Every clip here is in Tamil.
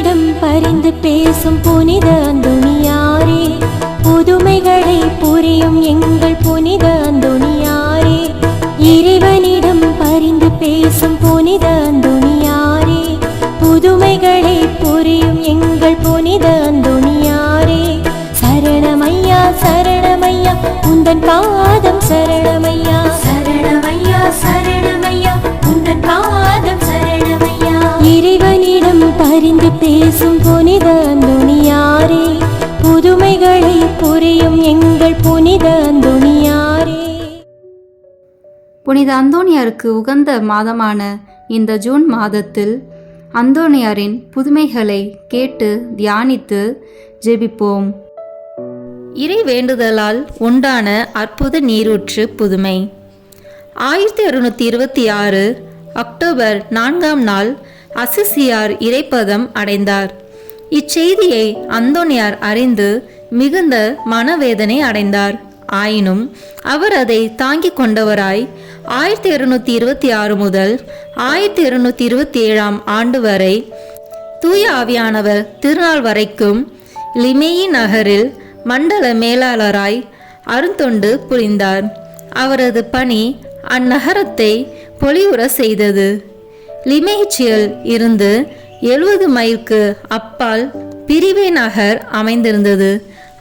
இறைவனிடம் பரிந்து பேசும் புனித அந்தோணியாரே, புதுமைகளை புரியும் எங்கள் புனித அந்தோணியாரே. இறைவனிடம் பரிந்து பேசும் புனித அந்தோணியாரே, புதுமைகளை புரியும் எங்கள் புனித அந்தோணியாரே. சரணமையா சரணமையா உந்தன் பாதம் சரணமையா, சரணமையா சரணமையா உந்தன் பாதம் சரணமையா. இறைவனிடம் பரிந்து பேசும் புனித அந்தோணியாரே, புதுமைகளை புரியும் எங்கள் புனித அந்தோணியாரே. புனித அந்தோணியாருக்கு உகந்த மாதமான இந்த ஜூன் மாதத்தில் அந்தோணியாரின் புதுமைகளை கேட்டு தியானித்து ஜெபிப்போம். இறை வேண்டுதலால் உண்டான அற்புத நீரூற்று புதுமை. 1626 அக்டோபர் 4ஆம் நாள் அசிசியார் இறைப்பதம் அடைந்தார். இச்செய்தியை அந்தோணியார் அறிந்து மிகுந்த மனவேதனை அடைந்தார். ஆயினும் அவர் அதை தாங்கிக் கொண்டவராய் 1226 முதல் 1227ஆம் ஆண்டு வரை தூய ஆவியானவர் திருநாள் வரைக்கும் லிமேயி நகரில் மண்டல மேலாளராய் அருந்தொண்டு புரிந்தார். அவரது பணி அந்நகரத்தை பொலிவுற செய்தது. லிமேச்சியில் இருந்து 70 மைலுக்கு அப்பால் பிரிவே நகர் அமைந்திருந்தது.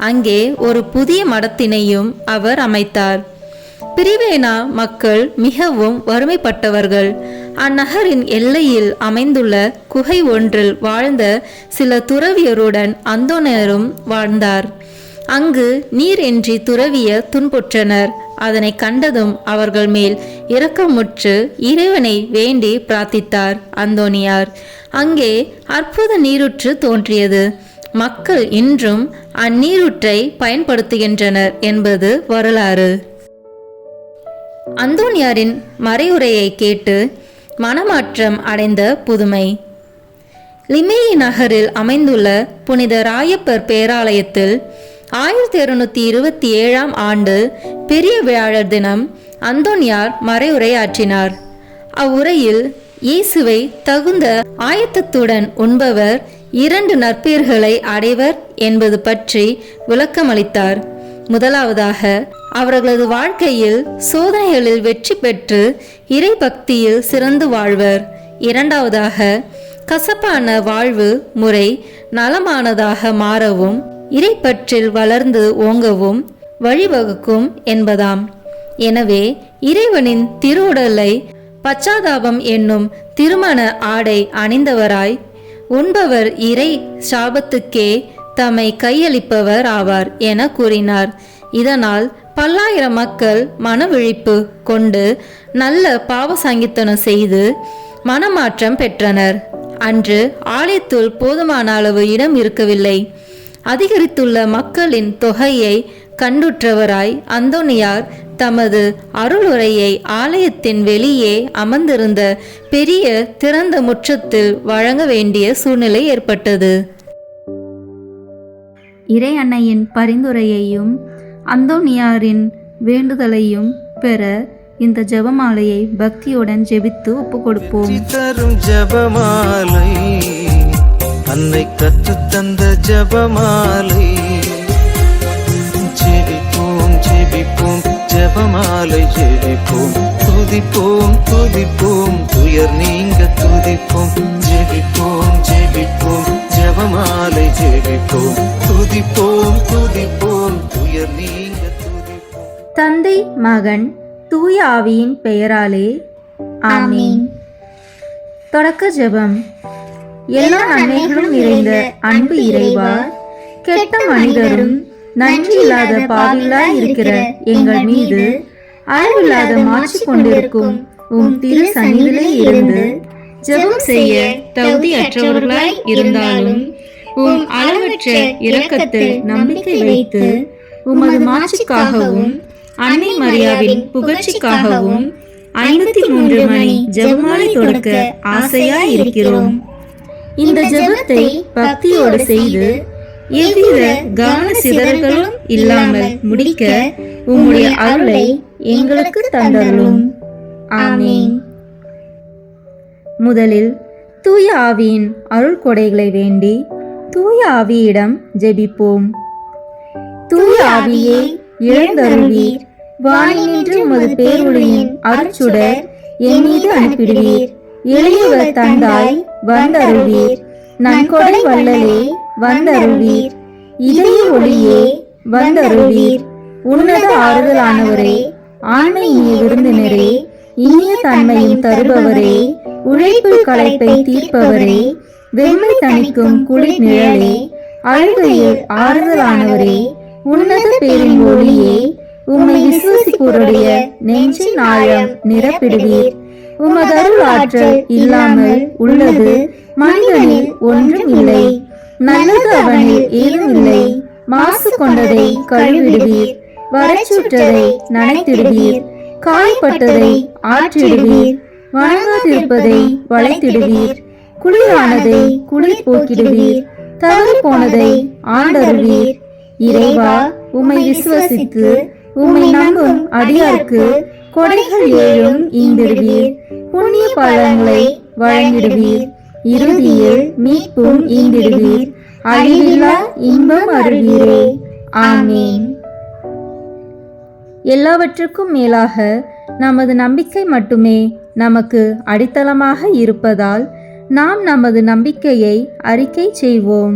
அங்கே ஒரு புதிய மடத்தினையும் அவர் அமைத்தார். பிரிவேனா மக்கள் மிகவும் வறுமைப்பட்டவர்கள். அந்நகரின் எல்லையில் அமைந்துள்ள குகை ஒன்றில் வாழ்ந்த சில துறவியருடன் அந்தோணியாரும் வாழ்ந்தார். அங்கு நீர் இன்றி துறவிய துன்புற்றனர். அதனை கண்டதும் அவர்கள் மேல் இரக்கமுற்று இறைவனை வேண்டி பிரார்த்தித்தார் அந்தோணியார். அங்கே அற்புத நீரூற்று தோன்றியது. மக்கள் இன்றும் அந்நீரூற்றை பயன்படுத்துகின்றனர் என்பது வரலாறு. அந்தோணியாரின் மறையுரையை கேட்டு மனமாற்றம் அடைந்த புதுமை. லிமேயி நகரில் அமைந்துள்ள புனித ராயப்பர் பேராலயத்தில் 1227ஆம் ஆண்டு பெரிய வியாழர் தினம் அந்தோணியார் மறையுரையாற்றினார். அவ்வுரையில் இயேசுவை தகுந்த ஆயத்தத்துடன் உண்பவர் 2 நற்பேறுகளை அடைவர் என்பது பற்றி விளக்கமளித்தார். முதலாவதாக, அவர்களது வாழ்க்கையில் சோதனைகளில் வெற்றி பெற்று இறை பக்தியில் சிறந்து வாழ்வர். இரண்டாவதாக, கசப்பான வாழ்வு முறை நலமானதாக மாறவும் இறைப்பற்றில் வளர்ந்து ஓங்கவும் வழிவகுக்கும் என்பதாம். எனவே இறைவனின் திருவுடலை பச்சாதாபம் என்னும் திருமண ஆடை அணிந்தவராய் உண்பவர் இறை சாபத்துக்கே தம்மை கையளிப்பவர் ஆவார் என கூறினார். இதனால் பல்லாயிரம் மக்கள் மனவிழிப்பு கொண்டு நல்ல பாவ சங்கீர்த்தனம் செய்து மனமாற்றம் பெற்றனர். அன்று ஆலயத்துள் போதுமான அளவு இடம் இருக்கவில்லை. அதிகரித்துள்ள மக்களின் தொகையை கண்டுற்றவராய் அந்தோணியார் தமது அருளுரையை ஆலயத்தின் வெளியே அமர்ந்திருந்த பெரிய திறந்த முற்றத்தில் வழங்க வேண்டிய சூழ்நிலை ஏற்பட்டது. இறை அன்னையின் பரிந்துரையையும் அந்தோணியாரின் வேண்டுதலையும் பெற இந்த ஜெபமாலையை பக்தியுடன் ஜெபித்து ஒப்பு கொடுப்போம். ஜெபமாலை அன்னை கற்றுத்தந்த ஜெபமாலை. ஜெபிப்போம் ஜெபிப்போம் ஜெபமாலை ஜெபிப்போம், துதிப்போம் துதிப்போம் துயர் நீங்க துதிப்போம். ஜெபிப்போம் ஜெபிப்போம் ஜெபமாலை ஜெபிப்போம், துதிப்போம் துதிப்போம் துயர் நீங்க துதிப்போம். தந்தை மகன் தூய ஆவியின் பெயராலே ஆமீன். தொடக்க ஜெபம். எல்லா நன்மைகளும் நிறைந்த அன்பு இறைவா, கெட்ட மனிதரும் நன்றி இல்லாத பாவிகளாய் இருக்கிற எங்கள் மீது அளவில்லாத மாற்றி கொண்டிருக்கும் உம் திரு சந்நிதியிலே இருந்து ஜெபம் செய்ய தகுதியற்றவர்களாய் இருந்தாலும் உம் அளவற்ற இரக்கத்தில் நம்பிக்கை வைத்து உமது மாட்சிக்காகவும் அன்னை மரியாவின் புகழ்ச்சிக்காகவும் 53 மணி ஜெபமாலை தொடுக்க ஆசையாய் இருக்கிறோம். இந்த ஜெபத்தை பக்தியோடு செய்து எவ்வித கவன சிதறல்களும் இல்லாமல் முடிக்க உம்முடைய அருளை எங்களுக்கு தந்தருளும். ஆமீன். முதலில் தூய ஆவியின் அருள் கொடைகளை வேண்டி தூய ஆவியிடம் ஜெபிப்போம். தூய ஆவியே எழுந்தருள்வீர், வானினின்று உமது பேரொளியின் அருட்சுடர் என் மீது அனுப்பிடுவீர். எளியவர் தந்தாய் வந்தருள்வீர், நன்கொடை வள்ளலே வந்தருள்வீர். இதய ஒளியே வந்தருள்வீர், உன்னத ஆறுதலானவரே, ஆண்மை இனிய விருந்தினரே, இனிய தன்மையும் தருபவரே, உழைப்பு களைப்பை தீர்ப்பவரே, வெம்மை தணிக்கும் குளிர் நிழலே, அழுகையில் ஆறுதலானவரே, உன்னத பேரின் ஒளியே, உம்மை விசுவசிப்போருடைய நெஞ்சின் ஆழம் நிரப்பிடுவீர். உமதருள் ஆற்றல் இல்லாமல் உள்ளது மனிதனில் ஒன்றும் இல்லை. நல்லது அவனில் ஏதும் இல்லை. மாசு கொண்டதை கழுவிடுவீர், வறட்சுற்றதை நனைத்திடுவீர், காய்பட்டதை ஆற்றிடுவீர், வணங்காதிருப்பதை வளைத்திடுவீர், குளிரானதை குளிர் போக்கிடுவீர், தவறு போனதை ஆண்டருவீர். இறைவா, உம்மை விசுவசித்து உம்மை நம்பும் அடியாருக்கு கொடைகள் ஏழும் ஈந்திடுவீர், புண்ணிய பலன்களை வழங்கிடுவீர், இறுதியில் மீட்பும் ஈந்திடுவீர், அழிவில்லா இன்பம் அருள்வீரே. ஆமேன். எல்லாவற்றுக்கும் மேலாக நமது நம்பிக்கை மட்டுமே நமக்கு அடித்தளமாக இருப்பதால் நாம் நமது நம்பிக்கையை அறிக்கை செய்வோம்.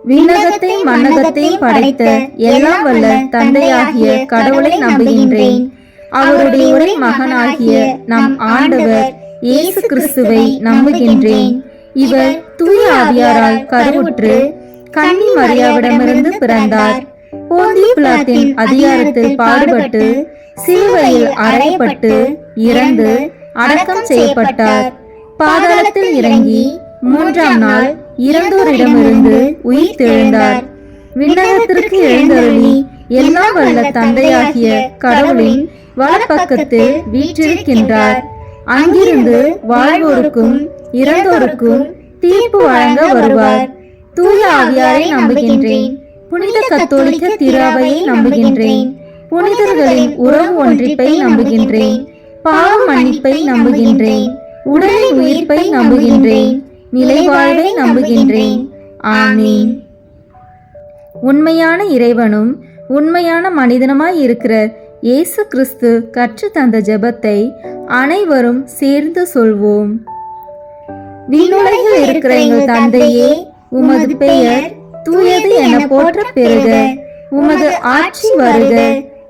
விண்ணகத்தை மண்ணகத்தை படைத்த எல்லாம் வல்ல தந்தையாகிய கடவுளை நம்புகின்றேன். அவருடைய ஒரே மகனாகிய நம் ஆண்டவர் இயேசு கிறிஸ்துவை நம்புகின்றேன். இவர் தூய ஆவியாரால் கருவுற்று கன்னி மரியாவிடமிருந்து பிறந்தார். போந்திய பிலாத்தின் அதிகாரத்தில் பாடுபட்டு சிலுவையில் அறையப்பட்டு இறந்து அடக்கம் செய்யப்பட்டார். பாதாளத்தில் இறங்கி 3ஆம் நாள் இறந்தோரிடமிருந்து உயிர் தெழுந்தார். விண்ணகத்திற்கு எழுந்தருளி எல்லாம் வல்ல தந்தையாகிய கடவுளின் வலப்பக்கத்தில் வீற்றிருக்கின்றார். அங்கிருந்து வாழ்வோருக்கும் இறந்தோருக்கும் தீர்ப்பு வழங்க வருவார். தூய ஆவியாரை நம்புகின்றேன். புனித கத்தோலிக்க திருஅவையை நம்புகின்றேன். புனிதர்களின் உறவு ஒன்றிப்பை நம்புகின்றேன். பாவ மன்னிப்பை நம்புகின்றேன். உடலின் உயிர்ப்பை நம்புகின்றேன். நிலைவாழ்வை நம்புகின்றேன். ஆமீன். உண்மையான இறைவனும் உண்மையான மனிதனுமாய் இருக்கிற இயேசு கிறிஸ்து கற்று தந்த ஜெபத்தை அனைவரும் சேர்ந்து சொல்வோம். விண்ணுலகில் இருக்கிற எங்கள் தந்தையே, உமது பெயர் தூயது என போற்ற பெறுக. உமது ஆட்சி வருக.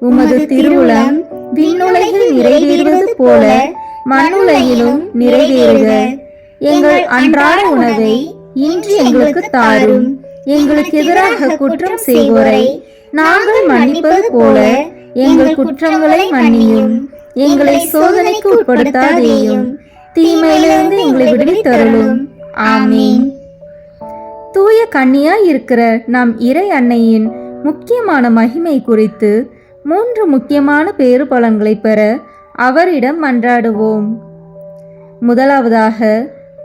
உமது திருவுளம் விண்ணுலகில் நிறைவேறுவது போல மண்ணுலகிலும் நிறைவேறுக. எங்கள் அன்றாட உணவை இன்று எங்களுக்கு தாரும். எங்களுக்கு எதிராக குற்றம் செய்வோரை நாங்கள் மன்னிப்பது போல எங்கள் குற்றங்களை மன்னியும். எங்களை சோதனைக்கு உட்படுத்தாதேயும், தீமையிலிருந்து எங்களை விடுவித்தருளும். ஆமீன். தூய கன்னியாய் இருக்கிற நம் இறை அன்னையின் முக்கியமான மகிமை குறித்து 3 முக்கியமான பேறு பலன்களை பெற அவரிடம் மன்றாடுவோம். முதலாவதாக,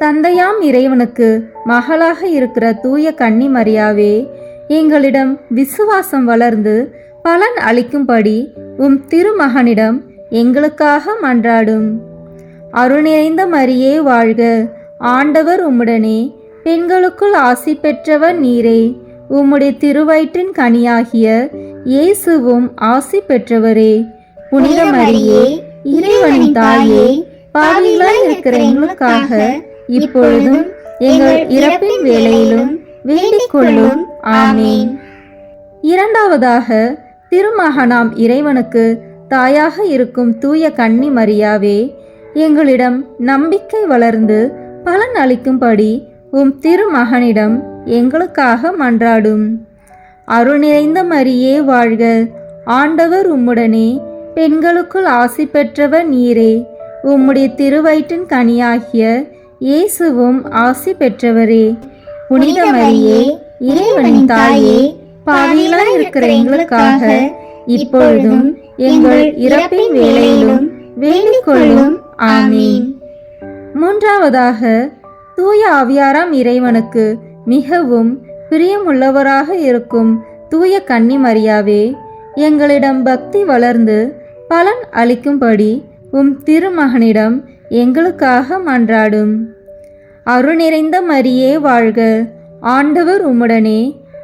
தந்தையாம் இறைவனுக்கு மகளாக இருக்கிற தூய கன்னி மரியாவே, எங்களிடம் விசுவாசம் வளர்ந்து பலன் அளிக்கும்படி உம் திருமகனிடம் எங்களுக்காக மன்றாடும். அருள் நிறைந்த மரியே வாழ்க. ஆண்டவர் உம்முடனே, பெண்களுக்குள் ஆசி பெற்றவர் நீரே. உம்முடைய திருவயிற்றின் கனியாகிய இயேசுவும் ஆசி பெற்றவரே. புனித மரியே, இறைவனின் தாயே, பாவிகளாய் இருக்கிற எங்களுக்காக இப்பொழுதும் எங்கள் இறப்பின் வேளையிலும் வேண்டிக் கொள்ளும். ஆமீன். இரண்டாவதாக, திருமகனாம் இறைவனுக்கு தாயாக இருக்கும் தூய கன்னி மரியாவே, எங்களிடம் நம்பிக்கை வளர்ந்து பலன் அளிக்கும்படி உம் திருமகனிடம் எங்களுக்காக மன்றாடும். அருள் நிறைந்த மரியே வாழ்க. ஆண்டவர் உம்முடனே, பெண்களுக்குள் ஆசி பெற்றவர் நீரே. உம்முடைய திருவயிற்றின் கனியாகிய இயேசுவும் ஆசி பெற்றவரே. புனித மரியே, இறைவனின் தாயே, பாவிகளாய் இருக்கிற எங்களுக்காக இப்பொழுதும் எங்கள் இறப்பின் வேளையிலும் வேண்டிக் கொள்ளும். ஆமீன். மூன்றாவதாக, தூய ஆவியாராம் இறைவனுக்கு மிகவும் பிரியமுள்ளவராக இருக்கும் தூய கன்னி மரியாவே, எங்களிடம் பக்தி வளர்ந்து பலன் அளிக்கும்படி உம் திருமகனிடம் எங்களுக்காக மன்றாடும். அருள் நிறைந்த மரியே வாழ்க, ஆண்டவர் உம்முடனே,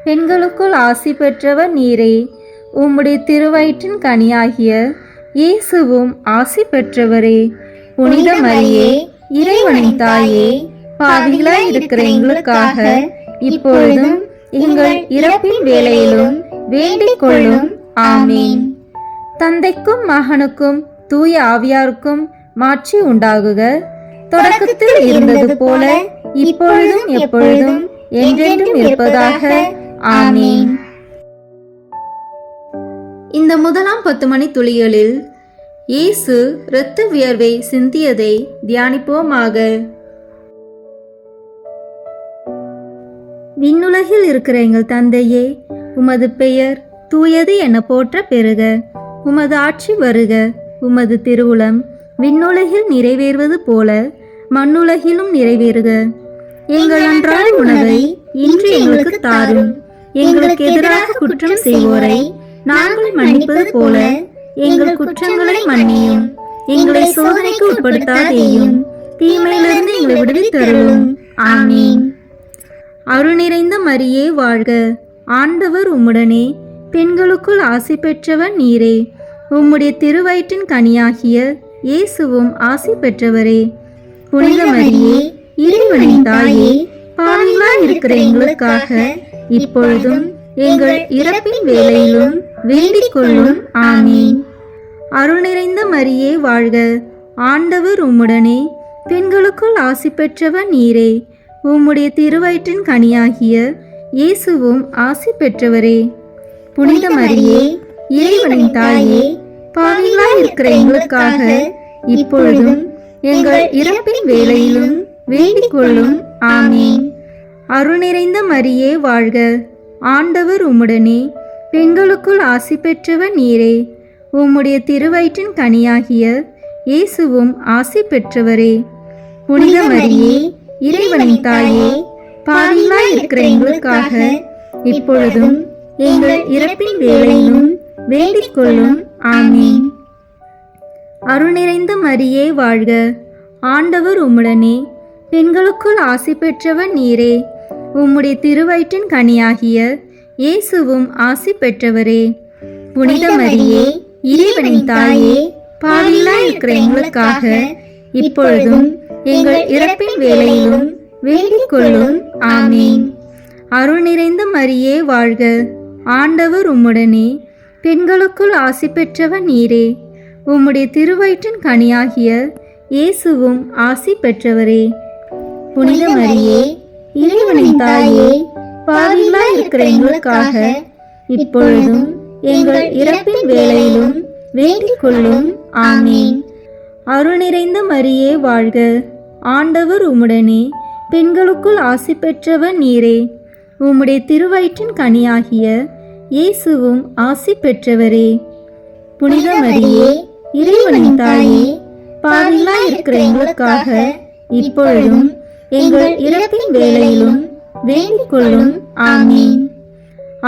பெண்களுக்குள் ஆசி பெற்றவர் நீரே. உம்முடைய திருவயிற்றின் கனியாகிய இயேசுவும் ஆசி பெற்றவரே. புனித மரியே, இறைவனின் தாயே, பாவிகளாய் இருக்கிற எங்களுக்காக இப்பொழுதும் எங்கள் இறப்பின் வேளையிலும் வேண்டிக் கொள்ளும். ஆமீன். தந்தைக்கும் மகனுக்கும் தூய ஆவியாருக்கும் மாட்சி உண்டாகுக. தொடக்கத்தில் இருந்தது போல இப்பொழுதும் எப்பொழுதும் என்றென்றும் இருப்பதாக. ஆமீன். இந்த முதலாம் 10 மணி துளிகளில் இயேசு இரத்த வியர்வை சிந்தியதை தியானிப்போமாக. விண்ணுலகில் இருக்கிற எங்கள் தந்தையே, உமது பெயர் தூயது என போற்ற பெறுக. உமது ஆட்சி வருக. உமது திருவுளம் விண்ணுலகில் நிறைவேறுவது போல மண்ணுலகிலும் நிறைவேறுக. எங்கள் அன்றாட உணவை இன்று எங்களுக்கு தாரும். எங்களுக்கு எதிராக குற்றம் செய்வோரை நாங்கள் மன்னிப்பது போல எங்கள் குற்றங்களை மன்னியும். எங்களை சோதனைக்கு உட்படுத்தாதேயும், தீமையிலிருந்து எங்களை விடுவித்தருளும். ஆமீன். அருள் நிறைந்த மரியே வாழ்க, ஆண்டவர் உம்முடனே, பெண்களுக்குள் ஆசி பெற்றவர் நீரே. உம்முடைய திருவயிற்றின் கனியாகிய இயேசுவும் ஆசி பெற்றவரே. புனித மரியே, இறைவனின் தாயே, பாவிகளாய் இருக்கிற எங்களுக்காக இப்பொழுதும் எங்கள் இறப்பின் வேளையிலும் வேண்டிக் கொள்ளும். ஆமீன். அருள் நிறைந்த மரியே வாழ்க, ஆண்டவர் உம்முடனே, பெண்களுக்குள் ஆசி பெற்றவர் நீரே. உம்முடைய திருவயிற்றின் கனியாகிய இயேசுவும் ஆசி பெற்றவரே. புனித மரியே, இறைவனின் தாயே, பாவிகளாய் இருக்கிற எங்களுக்காக இப்பொழுதும் எங்கள் இறப்பின் வேளையிலும் வேண்டிக் கொள்ளும். ஆமீன். அருள் நிறைந்த மரியே வாழ்க, ஆண்டவர் உம்முடனே, பெண்களுக்குள் ஆசி பெற்றவர் நீரே. உம்முடைய திருவயிற்றின் கனியாகிய இயேசுவும் ஆசி பெற்றவரே. புனித மரியே, இறைவனின் தாயே, பாவிகளாய் இருக்கிற எங்களுக்காக இப்பொழுதும் எங்கள் இறப்பின் வேளையிலும் வேண்டிக் கொள்ளும். ஆமீன். அருள் நிறைந்த மரியே வாழ்க, ஆண்டவர் உம்முடனே, பெண்களுக்குள் ஆசி பெற்றவர் நீரே. உம்முடைய திருவயிற்றின் கனியாகிய இயேசுவும் ஆசி பெற்றவரே. புனித மரியே, இறைவனின் தாயே, பாவிகளாய் இருக்கிற எங்களுக்காக இப்பொழுதும் எங்கள் இறப்பின் வேளையிலும் வேண்டிக் கொள்ளும். ஆமீன். அருள் நிறைந்த மரியே வாழ்க, ஆண்டவர் உம்முடனே, பெண்களுக்குள் ஆசி பெற்றவர் நீரே. உம்முடைய திருவயிற்றின் கனியாகிய இயேசுவும் ஆசி பெற்றவரே. புனித மரியே, இறைவனின் தாயே, பாவிகளாய் இருக்கிற எங்களுக்காக இப்பொழுதும் எங்கள் இறப்பின் வேளையிலும் வேண்டிக் கொள்ளும். ஆமீன். அருள் நிறைந்த மரியே வாழ்க, ஆண்டவர் உம்முடனே, பெண்களுக்குள் ஆசி பெற்றவர் நீரே. உம்முடைய திருவயிற்றின் கனியாகிய இயேசுவும் ஆசி பெற்றவரே. புனித மரியே, இறைவனின் தாயே, பாவிகளாய் இருக்கிற எங்களுக்காக இப்பொழுதும் எங்கள் இறப்பின் வேளையிலும் வேண்டிக் கொள்ளும். ஆமீன்.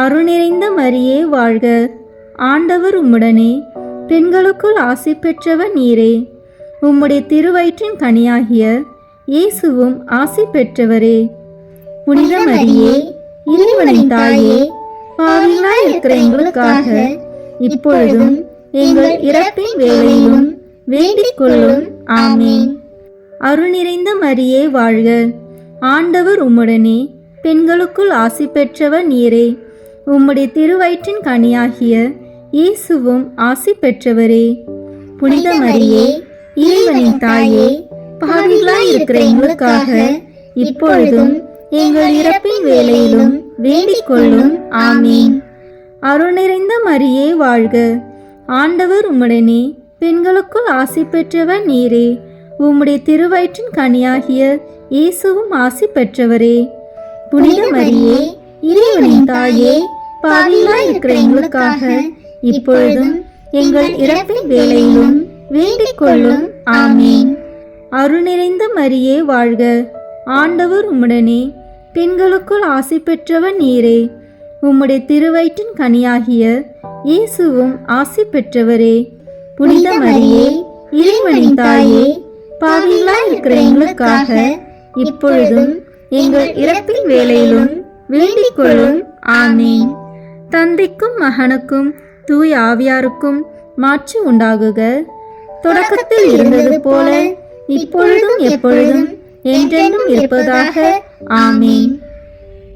அருள் நிறைந்த மரியே வாழ்க, ஆண்டவர் உம்முடனே, பெண்களுக்குள் ஆசி பெற்றவர் நீரே. உம்முடைய திருவயிற்றின் கனியாகிய இயேசுவும் ஆசி பெற்றவரே. புனித மரியே, இறைவனின் தாயே, பாவிகளாய் இருக்கிற எங்களுக்காக இப்பொழுதும் எங்கள் இறப்பின் வேளையிலும் வேண்டிக் கொள்ளும். ஆமீன். அருள் நிறைந்த மரியே வாழ்க, ஆண்டவர் உம்முடனே, பெண்களுக்குள் ஆசி பெற்றவர் நீரே. உம்முடைய திருவயிற்றின் கனியாகிய இயேசுவும் ஆசி பெற்றவரே. புனித மரியே, இறைவனின் தாயே, பாவிகளாய் இருக்கிற எங்களுக்காக இப்பொழுதும் எங்கள் இறப்பின் வேளையிலும் வேண்டிக் கொள்ளும். ஆமீன். அருள் நிறைந்த மரியே வாழ்க, ஆண்டவர் உம்முடனே, பெண்களுக்குள் ஆசி பெற்றவர் நீரே. உம்முடைய திருவயிற்றின் கனியாகிய இயேசுவும் ஆசி பெற்றவரே. புனித மரியே, இறைவனின் தாயே, பாவிகளாய் இருக்கிற எங்களுக்காக இப்பொழுதும் எங்கள் இறப்பின் வேளையிலும் வேண்டிக் கொள்ளும். ஆமீன். அருள் நிறைந்த மரியே வாழ்க, ஆண்டவர் உம்முடனே, பெண்களுக்குள் ஆசி பெற்றவர் நீரே. உம்முடைய திருவயிற்றின் கனியாகிய இயேசுவும் ஆசி பெற்றவரே. புனித மரியே, இறைவனின் தாயே, பாவிகளாய் இருக்கிற எங்களுக்காக இப்பொழுதும் எங்கள் இறப்பின் வேளையிலும் வேண்டிக் கொள்ளும். ஆமீன். தந்தைக்கும் மகனுக்கும் தூய ஆவியாருக்கும் மாட்சி உண்டாகுக. தொடக்கத்தில் இருந்தது போல இப்பொழுதும் எப்பொழுதும் என்றென்றும் இருப்பதாக. ஆமீன்.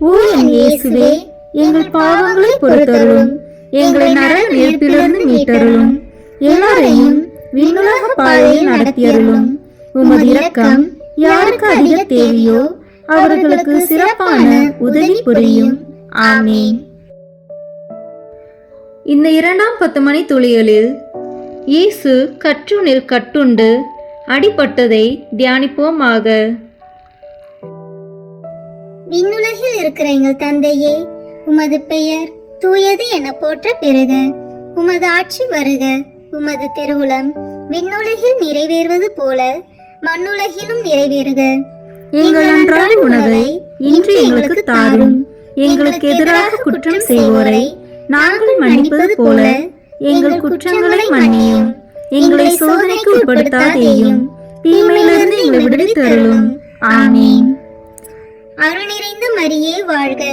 ஓ என் இயேசுவே, எங்கள் பாவங்களை பொறுத்தருளும், எங்களை நரக நெருப்பிலிருந்து மீட்டருளும், எல்லாரையும் விண்ணுலக பாதையில் நடத்தியருளும். உமது இரக்கம் யாருக்கு அதிக தேவையோ அவர்களுக்கு சிறப்பான உதவி புரியும். ஆமீன். இந்த 2ஆம் 10 மணி துளிகளில் இயேசு கற்றூனில் கட்டுண்டு அடிபட்டதை தியானிப்போமாக. விண்ணுலகில் இருக்கிற எங்கள் தந்தையே, உமது பெயர் தூயது என போற்ற பெறுக. உமது ஆட்சி வருக. உமது திருவுளம் விண்ணுலகில் நிறைவேறுவது போல மண்ணுலகிலும் நிறைவேறுக. எங்கள் அன்றாட உணவை இன்று எங்களுக்கு தாரும். எங்களுக்கு எதிராக குற்றம் செய்வோரை நாங்கள் மன்னிப்பது போல எங்கள் குற்றங்களை மன்னியும். எங்களை சோதனைக்கு உட்படுத்தாதேயும், தீமையிலிருந்து எங்களை விடுவித்தருளும். ஆமீன். அருள் நிறைந்த மரியே வாழ்க.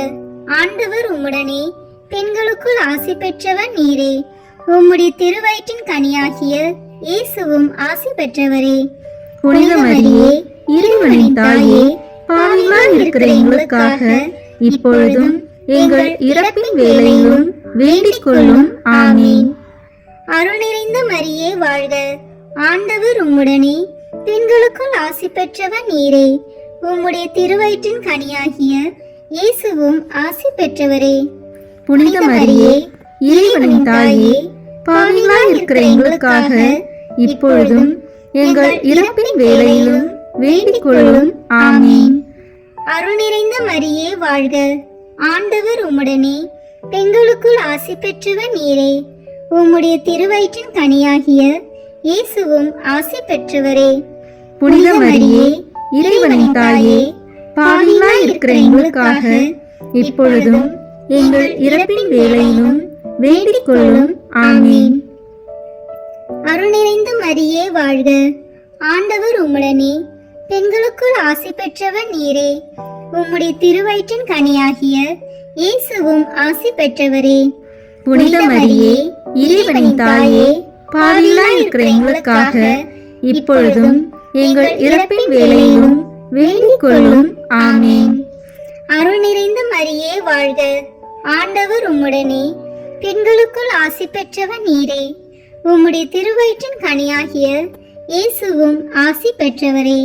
ஆண்டவர் உம்முடனே, பெண்களுக்குள் ஆசி பெற்றவர் நீரே. உம்முடைய திருவயிற்றின் கனியாகிய இயேசுவும் ஆசி பெற்றவரே. புனித மரியே, இறைவனின் தாயே, பாவிகளாய் இருக்கிற எங்களுக்காக இப்பொழுதும் எங்கள் இறப்பின் வேளையிலும் வேண்டிக் கொள்ளும். ஆமீன். அருள் நிறைந்த மரியே வாழ்க. ஆண்டவர் உம்முடனே, பெண்களுக்குள் ஆசி பெற்றவர் நீரே. உம்முடைய திருவயிற்றின் கனியாகிய இயேசுவும் ஆசி பெற்றவரே. புனித மரியே, இறைவனின் தாயே, பாவிகளாய் இருக்கிற எங்களுக்காக இப்பொழுதும் எங்கள் இறப்பின் வேளையிலும் வேண்டிக் கொள்ளும். ஆமீன். அருள் நிறைந்த மரியே வாழ்க. ஆண்டவர் உம்முடனே, பெண்களுக்குள் ஆசி பெற்றவர் நீரே. உம்முடைய திருவயிற்றின் கனியாகிய இயேசுவும் ஆசி பெற்றவரே. புனித மரியே, இறைவனின் தாயே, பாவிகளாய் இருக்கிற எங்களுக்காக இப்பொழுதும் எங்கள் இறப்பின் வேளையிலும் வேண்டிக் கொள்ளும். ஆமீன். அருள் நிறைந்த மரியே வாழ்க. ஆண்டவர் உம்முடனே, பெண்களுக்குள் ஆசி பெற்றவர் நீரே. உம்முடைய திருவயிற்றின் கனியாகிய இயேசுவும் ஆசி பெற்றவரே. புனித மரியே, இறைவனின் தாயே, பாவிகளாய் இருக்கிற எங்களுக்காக இப்பொழுதும் எங்கள் இறப்பின் வேளையிலும் வேண்டிக் கொள்ளும். ஆமீன். அருள் நிறைந்த மரியே வாழ்க. ஆண்டவர் உம்முடனே, பெண்களுக்குள் ஆசி பெற்றவர் நீரே. உம்முடைய திருவயிற்றின் கனியாகிய இயேசுவும் ஆசி பெற்றவரே.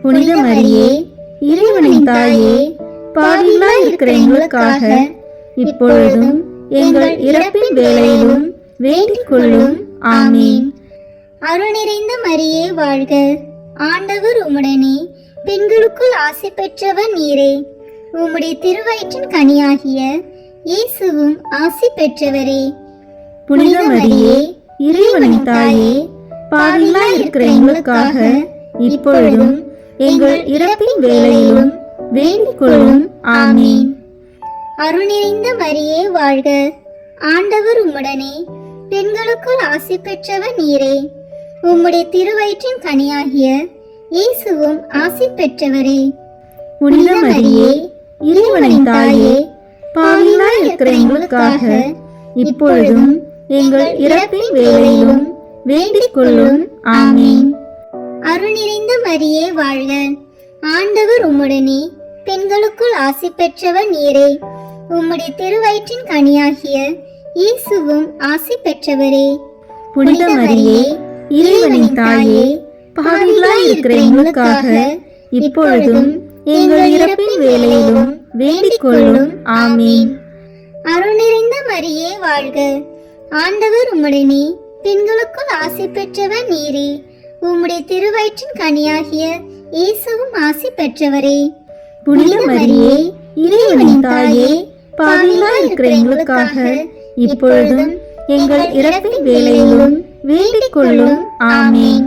புனித மரியே, இறைவனின் தாயே, பாவிகளாய் இருக்கிற எங்களுக்காக இப்பொழுதும் எங்கள் இறப்பின் வேளையிலும் வேண்டிக் கொள்ளும். ஆமீன். அருள் நிறைந்த மரியே வாழ்க. ஆண்டவர் உம்முடனே, பெண்களுக்குள் ஆசி பெற்றவர் நீரே. உம்முடைய திருவயிற்றின் கனியாகிய இயேசுவும் ஆசி பெற்றவரே. புனித மரியே, இறைவனின் தாயே, பாவிகளாய் இருக்கிற எங்களுக்காக இப்பொழுதும் எங்கள் இறப்பின் வேளையிலும் வேண்டிக் கொள்ளும். ஆமீன். அருள் நிறைந்த மரியே வாழ்க. ஆண்டவர் உம்முடனே, பெண்களுக்குள் ஆசி பெற்றவர் நீரே. உம்முடைய திருவயிற்றின் கனியாகிய இயேசுவும் ஆசி பெற்றவரே. புனித மரியே, இறைவனின் தாயே, பாவிகளாய் இருக்கிற எங்களுக்காக இப்பொழுதும் எங்கள் இறப்பின் வேளையிலும் வேண்டிக் கொள்ளும். ஆமீன். அருள் நிறைந்த மரியே வாழ்க. ஆண்டவர் உம்முடனே, பெண்களுக்குள் ஆசி பெற்றவர் நீரே. உம்முடைய திருவயிற்றின் கனியாகிய இயேசுவும் ஆசி பெற்றவரே. புனித மரியே, இறைவனின் தாயே, பாவிகளாய் இருக்கிற எங்களுக்காக இப்பொழுதும் எங்கள் இறப்பின் வேளையிலும் வேண்டிக் கொள்ளும். ஆமீன். அருள் நிறைந்த மரியே வாழ்க. ஆண்டவர் உம்முடனே, பெண்களுக்குள் ஆசி பெற்றவர் நீரே. உம்முடைய திருவயிற்றின் கனியாகிய இயேசுவும் ஆசி பெற்றவரே. புனித மரியே, இறைவனின் தாயே, பாவிகளாய் இருக்கிற எங்களுக்காக இப்பொழுதும் எங்கள் இறப்பின் வேளையிலும் வேண்டிக் கொள்ளும். ஆமீன்.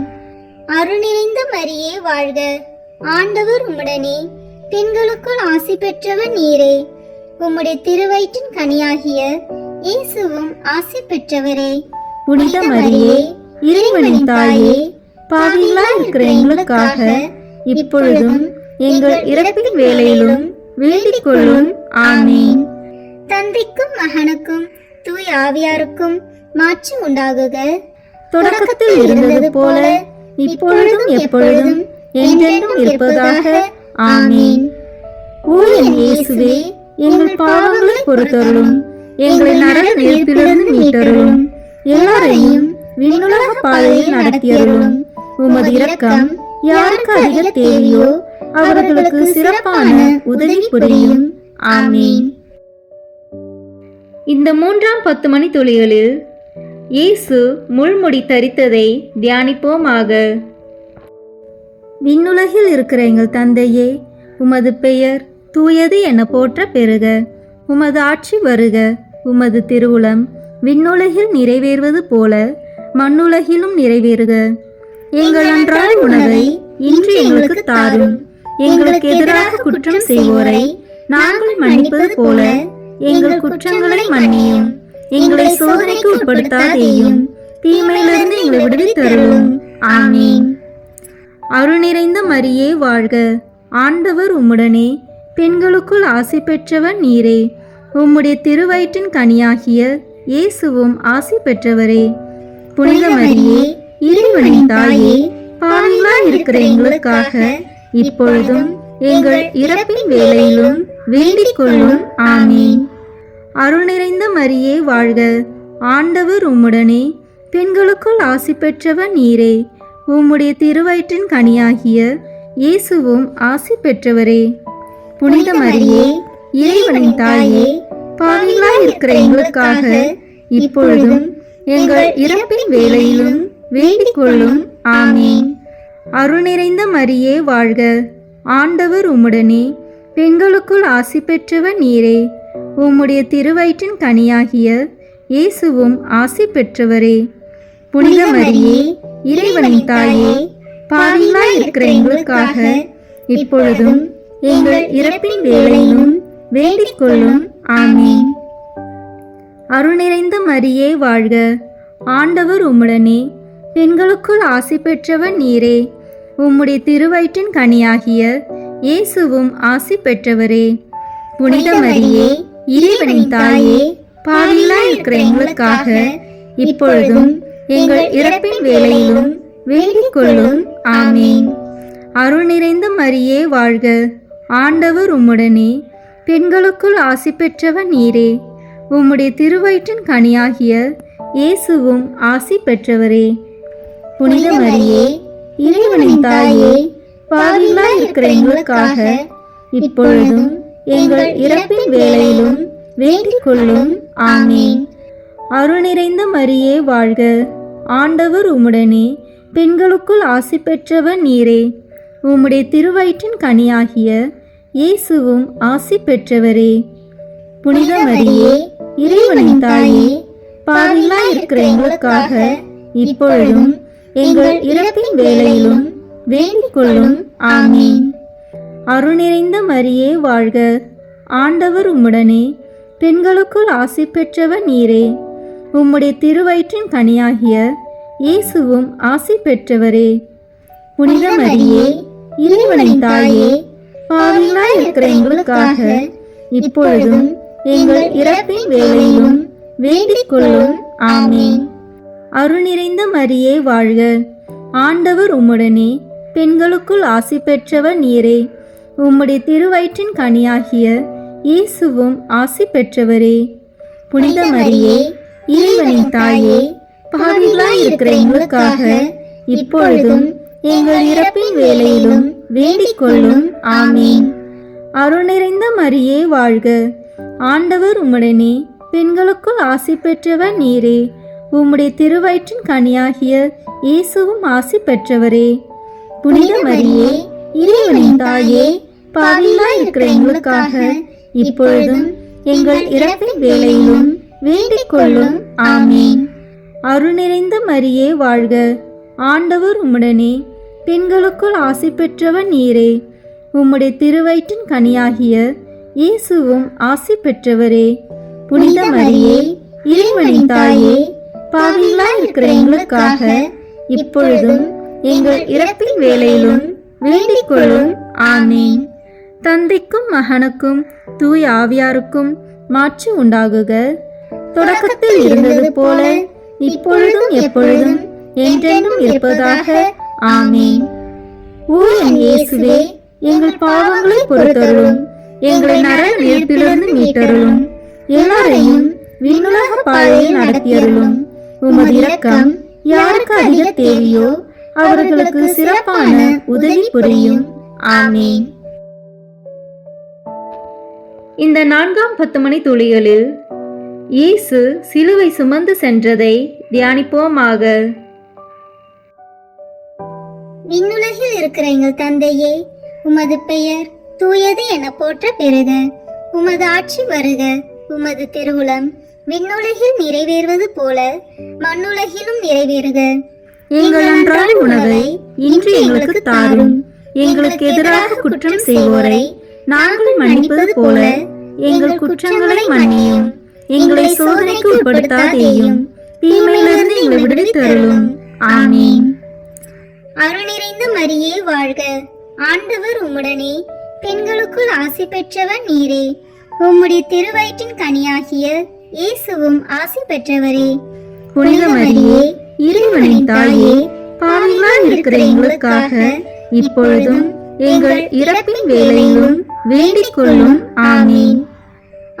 அருள் நிறைந்த மரியே வாழ்க. ஆண்டவர் உம்முடனே, பெண்களுக்குள் ஆசி பெற்றவர் நீரே. உம்முடைய திருவயிற்றின் கனியாகிய இயேசுவும் ஆசி பெற்றவரே. புனித மரியே, இறைவனின் தாயே, பாவிகளாய் இருக்கிற எங்களுக்காக இப்பொழுதும் எங்கள் இறப்பின் வேளையிலும் வேண்டிக் கொள்ளும். ஆமீன். தந்தைக்கும் மகனுக்கும் தூய ஆவியாருக்கும் மாட்சி உண்டாகுக. தொடக்கத்தில் இருந்தது போல இப்பொழுதும் எப்பொழுதும் என்றென்றும் இருப்பதாக. ஆமீன். ஓ என் இயேசுவே, எங்கள் பாவங்களை பொறுத்தருளும், எங்களை நரக நெருப்பிலிருந்து மீட்டருளும், எல்லாரையும் விண்ணுலக பாதையில் நடத்தியருளும். உமது இரக்கம் யாருக்கு அதிக தேவையோ அவர்களுக்கு சிறப்பான உதவி புரியும். ஆமீன். இந்த 3ஆம் 10 மணி துளிகளில் இயேசு முள்முடி தரித்ததை தியானிப்போமாக. விண்ணுலகில் இருக்கிற எங்கள் தந்தையே, உமது பெயர் தூயது என போற்ற பெறுக. உமது ஆட்சி வருக. உமது திருவுளம் விண்ணுலகில் நிறைவேறுவது போல மண்ணுலகிலும் நிறைவேறுக. எங்கள் அன்றாட உணவை இன்று எங்களுக்கு தாரும். எங்களுக்கு எதிராக குற்றம் செய்வோரை நாங்கள் மன்னிப்பது போல எங்கள் குற்றங்களை மன்னியும். எங்களை சோதனைக்கு உட்படுத்தாதேயும், தீமையிலிருந்து எங்களை விடுவித்தருளும். ஆமீன். அருள் நிறைந்த மரியே வாழ்க. ஆண்டவர் உம்முடனே, பெண்களுக்குள் ஆசி பெற்றவர் நீரே. உம்முடைய திருவயிற்றின் கனியாகிய இயேசுவும் ஆசி பெற்றவரே. புனித மரியே, இறைவனின் தாயே, பாவிகளாய் இருக்கிற எங்களுக்காக இப்பொழுதும் எங்கள் இறப்பின் வேளையிலும் வேண்டிக் கொள்ளும். ஆமீன். அருள் நிறைந்த மரியே வாழ்க. ஆண்டவர் உம்முடனே, பெண்களுக்குள் ஆசி பெற்றவர் நீரே. உம்முடைய திருவயிற்றின் கனியாகிய இயேசுவும் ஆசி பெற்றவரே. புனித மரியே, இறைவனின் தாயே, பாவிகளாய் இருக்கிற எங்களுக்காக இப்பொழுதும் எங்கள் இறப்பின் வேளையிலும் வேண்டிக் கொள்ளும். ஆமீன். அருள் நிறைந்த மரியே வாழ்க. ஆண்டவர் உம்முடனே, பெண்களுக்குள் ஆசி பெற்றவர் நீரே. உம்முடைய திருவயிற்றின் கனியாகிய இயேசுவும் ஆசி பெற்றவரே. புனித மரியே, இறைவனின் தாயே, பாவிகளாய் இருக்கிற எங்களுக்காக இப்பொழுதும் எங்கள் இறப்பின் வேளையிலும் வேண்டிக் கொள்ளும். ஆமீன். அருள் நிறைந்த மரியே வாழ்க. ஆண்டவர் உம்முடனே, பெண்களுக்குள் ஆசி பெற்றவர் நீரே. உம்முடைய திருவயிற்றின் கனியாகிய இயேசுவும் ஆசி பெற்றவரே. புனித மரியே, இறைவனின் தாயே, பாவிகளாய் இருக்கிற எங்களுக்காக இப்பொழுதும் எங்கள் இறப்பின் வேளையிலும் வேண்டிக் கொள்ளும். ஆமீன். அருள் நிறைந்த மரியே வாழ்க. ஆண்டவர் உம்முடனே, பெண்களுக்குள் ஆசி பெற்றவர் நீரே. உம்முடைய திருவயிற்றின் கனியாகிய இயேசுவும் ஆசி பெற்றவரே. புனித மரியே, இறைவனின் தாயே, பாவிகளாய் இருக்கிற எங்களுக்காக இப்பொழுதும் எங்கள் இறப்பின் வேளையிலும் வேண்டிக் கொள்ளும். ஆமீன். அருள் நிறைந்த மரியே வாழ்க. ஆண்டவர் உம்முடனே, பெண்களுக்குள் ஆசி பெற்றவர் நீரே. உம்முடைய திருவயிற்றின் கனியாகிய இயேசுவும் ஆசி பெற்றவரே. புனித மரியே, இறைவனின் தாயே, பாவிகளாய் இருக்கிற எங்களுக்காக இப்பொழுதும் எங்கள் இறப்பின் வேளையிலும் வேண்டிக் கொள்ளும். ஆமீன். அருள் நிறைந்த மரியே வாழ்க. ஆண்டவர் உம்முடனே, பெண்களுக்குள் ஆசி பெற்றவர் நீரே. உம்முடைய திருவயிற்றின் கனியாகிய இயேசுவும் ஆசி பெற்றவரே. புனித மரியே, இறைவனின் தாயே, பாவிகளாய் இருக்கிற எங்களுக்காக இப்பொழுதும் எங்கள் இறப்பின் வேளையிலும் வேண்டிக் கொள்ளும். ஆமீன். அருள் நிறைந்த மரியே வாழ்க. ஆண்டவர் உம்முடனே, பெண்களுக்குள் ஆசி பெற்றவர் நீரே. உம்முடைய திருவயிற்றின் கனியாகிய இயேசுவும் ஆசி பெற்றவரே. புனித மரியே, இறைவனின் தாயே, பாவிகளாய் இருக்கிற எங்களுக்காக இப்பொழுதும் எங்கள் இறப்பின் வேளையிலும் வேண்டிக் கொள்ளும். ஆமீன். அருள் நிறைந்த மரியே வாழ்க. ஆண்டவர் உம்முடனே, பெண்களுக்குள் ஆசி பெற்றவர் நீரே. உம்முடைய திருவயிற்றின் கனியாகிய இயேசுவும் ஆசி பெற்றவரே. புனித மரியே, இறைவனின் தாயே, பாவிகளாய் இருக்கிற எங்களுக்காக இப்பொழுதும் எங்கள் இறப்பின் வேளையிலும் வேண்டிக் கொள்ளும். ஆமீன். அருள் நிறைந்த மரியே வாழ்க. ஆண்டவர் உம்முடனே, பெண்களுக்குள் ஆசி பெற்றவர் நீரே. உம்முடைய திருவயிற்றின் கனியாகிய இயேசுவும் ஆசி பெற்றவரே. புனித மரியே, இறைவனின் தாயே, பாவிகளாய் இருக்கிற எங்களுக்காக இப்பொழுதும் எங்கள் இறப்பின் வேளையிலும் வேண்டிக் கொள்ளும். ஆமீன். தந்தைக்கும் மகனுக்கும் தூய ஆவியாருக்கும் மாட்சி உண்டாகுக. தொடக்கத்தில் இருந்தது போல இப்பொழுதும் எப்பொழுதும் என்றென்றும் இருப்பதாக. ஆமீன். ஓ என் இயேசுவே, எங்கள் பாவங்களை பொறுத்தருளும், எங்களை நரக நெருப்பிலிருந்து மீட்டருளும், எல்லாரையும் விண்ணுலக பாதையில் நடத்தியருளும். உமது இரக்கம் யாருக்கு அதிக தேவையோ அவர்களுக்கு சிறப்பான உதவி புரியும். ஆமீன். இந்த 4ஆம் 10 மணி துளிகளில் இயேசு சிலுவை சுமந்து சென்றதை தியானிப்போமாக. விண்ணுலகில் இருக்கிற எங்கள் தந்தையே, உமது பெயர் தூயது என போற்ற பெறுக. உமது ஆட்சி வருக. உமது திருவுளம் விண்ணுலகில் நிறைவேறுவது போல மண்ணுலகிலும் நிறைவேறுக. எங்கள் அன்றாட உணவை இன்று எங்களுக்கு தாரும். எங்களுக்கு எதிராக குற்றம் செய்வோரை நாங்கள் மன்னிப்பது போல எங்கள் குற்றங்களை மன்னியும். எங்களை சோதனைக்கு உட்படுத்தாதேயும், தீமையிலிருந்து எங்களை விடுவித்தருளும். ஆமீன். அருள் நிறைந்த மரியே வாழ்க. ஆண்டவர் உம்முடனே, பெண்களுக்குள் ஆசி பெற்றவர் நீரே. உம்முடைய திருவயிற்றின் கனியாகிய இயேசுவும் ஆசி பெற்றவரே. புனித மரியே, இறைவனின் தாயே, பாவிகளாய் இருக்கிற எங்களுக்காக இப்பொழுதும் எங்கள் இறப்பின் வேளையிலும் வேண்டிக் கொள்ளும். ஆமீன்.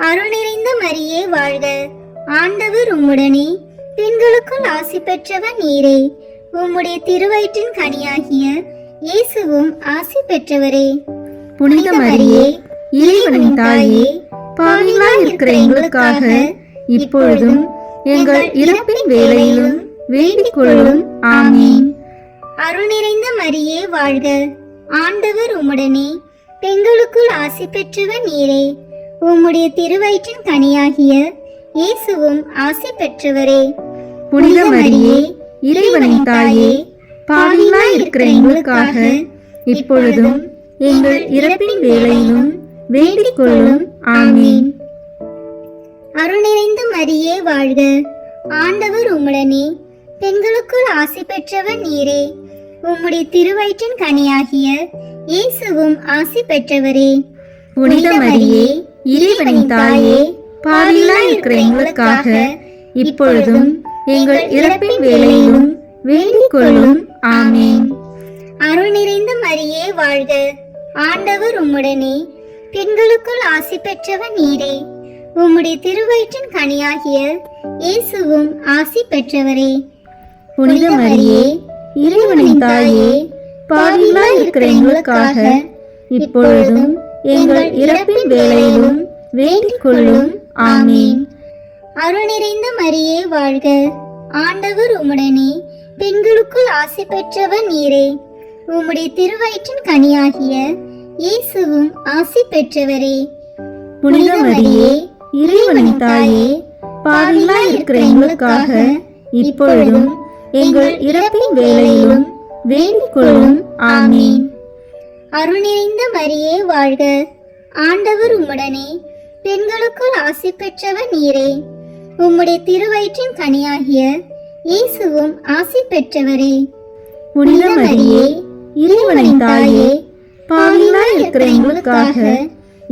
அருள் நிறைந்த மரியே வாழ்க. ஆண்டவர் உம்முடனே, பெண்களுக்குள் ஆசி பெற்றவர் நீரே. உம்முடைய திருவயிற்றின் கனியாகிய இயேசுவும் ஆசி பெற்றவரே. புனித மரியே, இறைவனின் தாயே, பாவிகளாய் இருக்கிற எங்களுக்காக இப்பொழுதும் எங்கள் இறப்பின் வேளையிலும் வேண்டிக் கொள்ளும். ஆமீன். அருள் நிறைந்த மரியே வாழ்க. ஆண்டவர் உம்முடனே, பெண்களுக்குள் ஆசி பெற்றவர் நீரே. உம்முடைய திருவயிற்றின் கனியாகிய இயேசுவும் ஆசி பெற்றவரே. புனித மரியே, இறைவனின் தாயே, பாவிகளாய் இருக்கிற எங்களுக்காக இப்பொழுதும் எங்கள் இறப்பின் வேளையிலும் வேண்டிக் கொள்ளும். ஆமீன். அருள் நிறைந்த மரியே வாழ்க. ஆண்டவர் உம்முடனே, பெண்களுக்குள் ஆசி பெற்றவர் நீரே. உம்முடைய திருவயிற்றின் கனியாகிய இயேசுவும் ஆசி பெற்றவரே. புனித மரியே, இறைவனின் தாயே, பாவிகளாய் இருக்கிற எங்களுக்காக இப்பொழுதும் எங்கள் இறப்பின் வேளையிலும் வேண்டிக் கொள்ளும். ஆமீன். அருள் நிறைந்த மரியே வாழ்க. ஆண்டவர் உம்முடனே, பெண்களுக்குள் ஆசி பெற்றவர் நீரே. உம்முடைய திருவயிற்றின் கனியாகிய இயேசுவும் ஆசி பெற்றவரே. புனித மரியே, இறைவனின் தாயே, பாவிகளாய் இருக்கிற எங்களுக்காக இப்பொழுதும் எங்கள் இறப்பின் வேளையிலும் வேண்டிக் கொள்ளும். ஆமீன். அருள் நிறைந்த மரியே வாழ்க. ஆண்டவர் உம்முடனே, பெண்களுக்குள் ஆசி பெற்றவர் நீரே. உம்முடைய திருவயிற்றின் கனியாகிய இயேசுவும் ஆசி பெற்றவரே. புனித மரியே, இறைவனின் தாயே, பாவிகளாய் இருக்கிற எங்களுக்காக இப்பொழுதும் எங்கள் இறப்பின் வேளையிலும் வேண்டிக் கொள்ளும். ஆமீன். அருள் நிறைந்த மரியே வாழ்க. ஆண்டவர் உம்முடனே, பெண்களுக்குள் ஆசி பெற்றவர் நீரே. உம்முடைய திருவயிற்றின் கனியாகிய இயேசுவும் ஆசி பெற்றவரே. புனித மரியே, இறைவனின் தாயே, பாவிகளாய் இருக்கிற எங்களுக்காக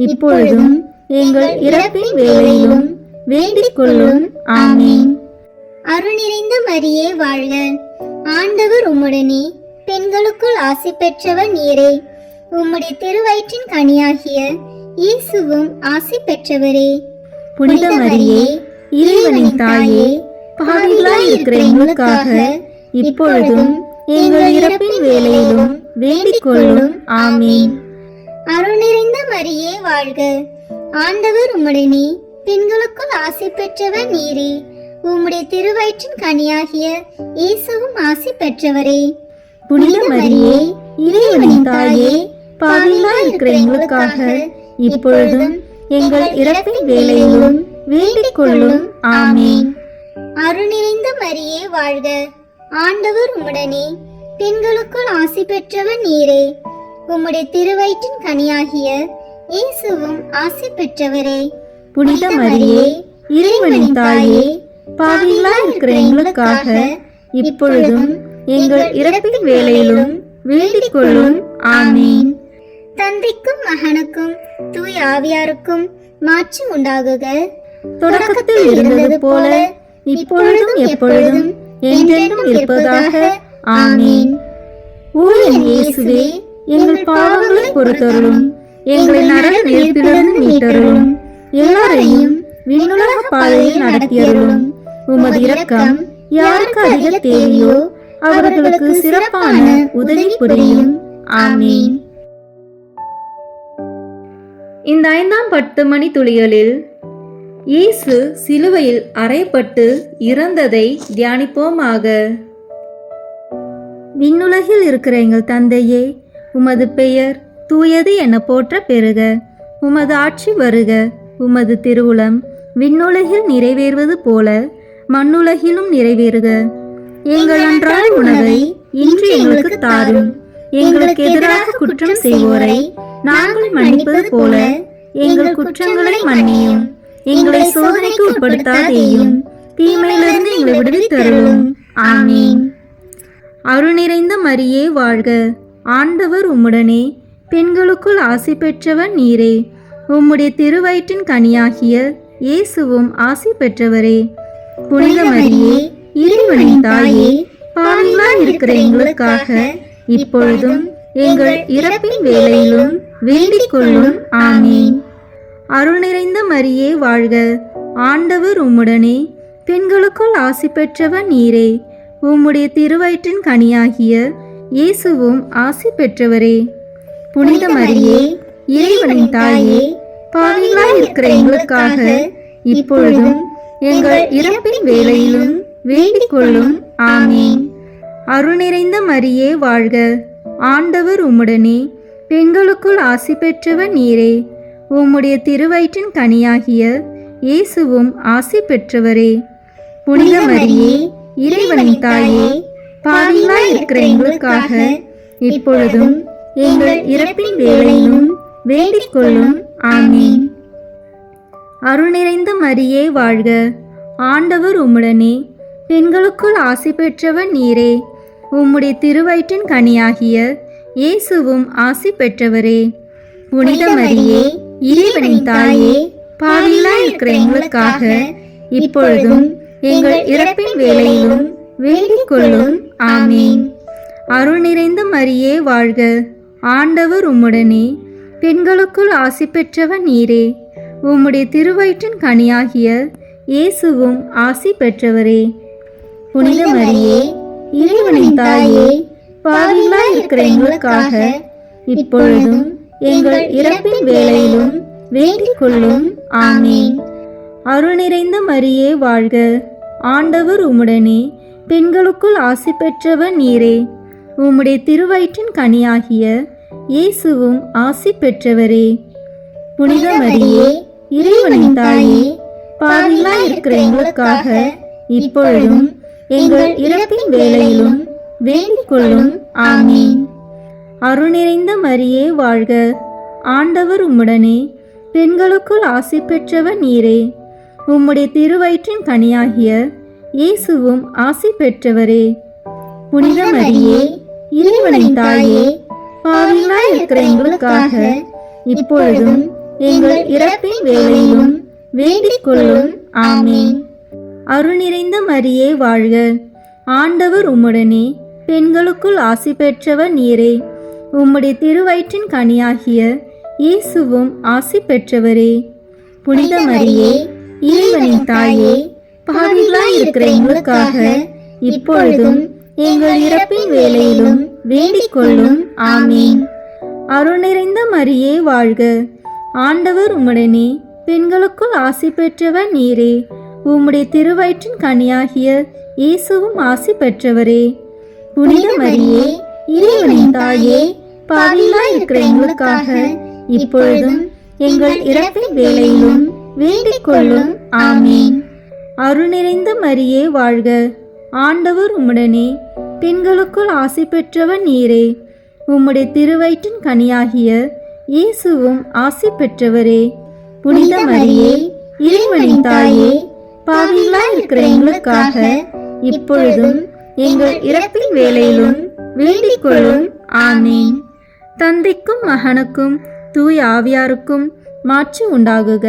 இப்பொழுதும் எங்கள் இறப்பின் வேளையிலும் வேண்டிக் கொள்ளும். ஆமீன். அருள் நிறைந்த மரியே வாழ்க. ஆண்டவர் உம்முடனே, பெண்களுக்குள் ஆசி பெற்றவர் நீரே. உம்முடைய திருவயிற்றின் கனியாகிய இயேசுவும் ஆசி பெற்றவரே. புனித மரியே, இறைவனின் தாயே, பாவிகளாய் இருக்கிற எங்களுக்காக இப்பொழுதும் எங்கள் இறப்பின் வேளையிலும் வேண்டிக் கொள்ளும். ஆமீன். அருள் நிறைந்த மரியே வாழ்க. ஆண்டவர் உம்முடனே, பெண்களுக்குள் ஆசி பெற்றவர் நீரே. உம்முடைய திருவயிற்றின் கனியாகிய இயேசுவும் ஆசி பெற்றவரே. புனித மரியே, இறைவனின் தாயே, பாவிகளாய் இருக்கிற எங்களுக்காக இப்பொழுதும் எங்கள் இறப்பின் வேளையிலும் வேண்டிக் கொள்ளும். ஆமீன். அருள் நிறைந்த மரியே வாழ்க. ஆண்டவர் உம்முடனே, பெண்களுக்குள் ஆசி பெற்றவர் நீரே. உம்முடைய திருவயிற்றின் கனியாகிய இயேசுவும் ஆசி பெற்றவரே. புனித மரியே, இறைவனின் தாயே, பாவிகளாய் இருக்கிற எங்களுக்காக இப்பொழுதும் எங்கள் இறப்பின் வேளையிலும் வேண்டிக் கொள்ளும். ஆமீன். தந்தைக்கும் மகனுக்கும் தூய ஆவியாருக்கும் மாற்று உண்டாகுக. தொடக்கத்தில் இருந்தது போல இப்பொழுதும் எப்பொழுதும் என்றென்றும் இருப்பதாக. ஆமீன். ஓ என் இயேசுவே, எங்கள் பாவங்களை பொறுத்தருளும், எங்களை நரக நெருப்பிலிருந்து மீட்டருளும், எல்லாரையும் விண்ணுலக பாதையில் நடத்தியருளும். உமது இரக்கம் யாருக்கு அதிக தேவையோ அவர்களுக்கு சிறப்பான உதவி புரியும். ஆமீன். இந்த 5ஆம் 10 மணி துளிகளில் இயேசு சிலுவையில் அறையப்பட்டு இறந்ததை தியானிப்போமாக. விண்ணுலகில் இருக்கிற எங்கள் தந்தையே, உமது பெயர் தூயது என போற்ற பெறுக. உமது ஆட்சி வருக. உமது திருவுளம் விண்ணுலகில் நிறைவேறுவது போல மண்ணுலகிலும் நிறைவேறுக. எங்கள் அன்றாட உணவை இன்று எங்களுக்கு தாரும். எங்களுக்கு எதிராக குற்றம் செய்வோரை நாங்கள் மன்னிப்பது போல எங்கள் குற்றங்களை மன்னியும். எங்களை சோதனைக்கு உட்படுத்தாதேயும், தீமையிலிருந்து எங்களை விடுவித்தருளும். ஆமீன். அருள் நிறைந்த மரியே வாழ்க. ஆண்டவர் உம்முடனே, பெண்களுக்குள் ஆசி பெற்றவர் நீரே. உம்முடைய திருவயிற்றின் கனியாகிய இயேசுவும் ஆசி பெற்றவரே. புனித மரியே, இறைவனின் தாயே, பாவிகளாய் இருக்கிற எங்களுக்காக இப்பொழுதும் எங்கள் இறப்பின் வேளையிலும் வேண்டிக் கொள்ளும். ஆமீன். அருள் நிறைந்த மரியே வாழ்க. ஆண்டவர் உம்முடனே, பெண்களுக்குள் ஆசி பெற்றவர் நீரே. உம்முடைய திருவயிற்றின் கனியாகிய இயேசுவும் ஆசி பெற்றவரே. புனித மரியே, இறைவனின் தாயே, பாவிகளாய் இருக்கிற எங்களுக்காக இப்பொழுதும் எங்கள் இறப்பின் வேளையிலும் வேண்டிக் கொள்ளும். ஆமீன். அருள் நிறைந்த மரியே வாழ்க. ஆண்டவர் உம்முடனே, பெண்களுக்குள் ஆசி பெற்றவர் நீரே. உம்முடைய திருவயிற்றின் கனியாகிய இயேசுவும் ஆசி பெற்றவரே. புனித மரியே, இறைவனின் தாயே, பாவிகளாய் இருக்கிற எங்களுக்காக இப்பொழுதும் எங்கள் இறப்பின் வேளையிலும் வேண்டிக் கொள்ளும். ஆமீன். அருள் நிறைந்த மரியே வாழ்க. ஆண்டவர் உம்முடனே, பெண்களுக்குள் ஆசி பெற்றவர் நீரே. உம்முடைய திருவயிற்றின் கனியாகிய இயேசுவும் ஆசி பெற்றவரே. புனித மரியே, இறைவனின் தாயே, பாவிகளாய் இருக்கிற எங்களுக்காக இப்பொழுதும் எங்கள் இறப்பின் வேளையிலும் வேண்டிக் கொள்ளும். ஆமீன். அருள் நிறைந்த மரியே வாழ்க. ஆண்டவர் உம்முடனே, பெண்களுக்குள் ஆசி பெற்றவர் நீரே. உம்முடைய திருவயிற்றின் கனியாகிய இயேசுவும் ஆசி பெற்றவரே. புனித மரியே, இறைவனின் தாயே, பாவிகளாய் இருக்கிற எங்களுக்காக இப்பொழுதும் எங்கள் இறப்பின் வேளையிலும் வேண்டிக் கொள்ளும். ஆமீன். அருள் நிறைந்த மரியே வாழ்க. ஆண்டவர் உம்முடனே, பெண்களுக்குள் ஆசி பெற்றவர் நீரே. உம்முடைய திருவயிற்றின் கனியாகிய இயேசுவும் ஆசி பெற்றவரே. புனித மரியே, இறைவனின் தாயே, பாவிகளாய் இருக்கிற எங்களுக்காக இப்பொழுதும் எங்கள் இறப்பின் வேளையிலும் வேண்டிக் கொள்ளும். ஆமீன். அருள் நிறைந்த மரியே வாழ்க. ஆண்டவர் உம்முடனே, பெண்களுக்குள் ஆசி பெற்றவர் நீரே. உம்முடைய திருவயிற்றின் கனியாகிய இயேசுவும் ஆசி பெற்றவரே. புனித மரியே, இறைவனின் தாயே, பாவிகளாய் இருக்கிற எங்களுக்காக இப்பொழுதும் எங்கள் இறப்பின் வேளையிலும் வேண்டிக் கொள்ளும். ஆமீன். அருள் நிறைந்த மரியே வாழ்க. ஆண்டவர் உம்முடனே, பெண்களுக்குள் ஆசி பெற்றவர் நீரே. உம்முடைய திருவயிற்றின் கனியாகிய இயேசுவும் ஆசி பெற்றவரே. புனித மரியே, இறைவனின் தாயே, பாவிகளாய் இருக்கிற எங்களுக்காக இப்பொழுதும் எங்கள் இறப்பின் வேளையிலும் வேண்டிக் கொள்ளும். ஆமீன். அருள் நிறைந்த மரியே வாழ்க. ஆண்டவர் உம்முடனே, பெண்களுக்குள் ஆசி பெற்றவர் நீரே. உம்முடைய திருவயிற்றின் கனியாகிய இயேசுவும் ஆசி பெற்றவரே. புனித மரியே, இறைவனின் தாயே, பாவிகளாய் இருக்கிற எங்களுக்காக இப்பொழுதும் எங்கள் இறப்பின் வேளையிலும் வேண்டிக் கொள்ளும். ஆமீன். அருள் நிறைந்த மரியே வாழ்க. ஆண்டவர் உம்முடனே, பெண்களுக்குள் ஆசி பெற்றவர் நீரே. உம்முடைய திருவயிற்றின் கனியாகிய இயேசுவும் ஆசி பெற்றவரே. புனித மரியே, இறைவனின் தாயே, பாவிகளாய் இருக்கிற எங்களுக்காக இப்பொழுதும் எங்கள் இறப்பின் வேளையிலும் வேண்டிக் கொள்ளும். ஆமீன். தந்தைக்கும் மகனுக்கும் தூய் ஆவியாருக்கும் மாட்சி உண்டாகுக.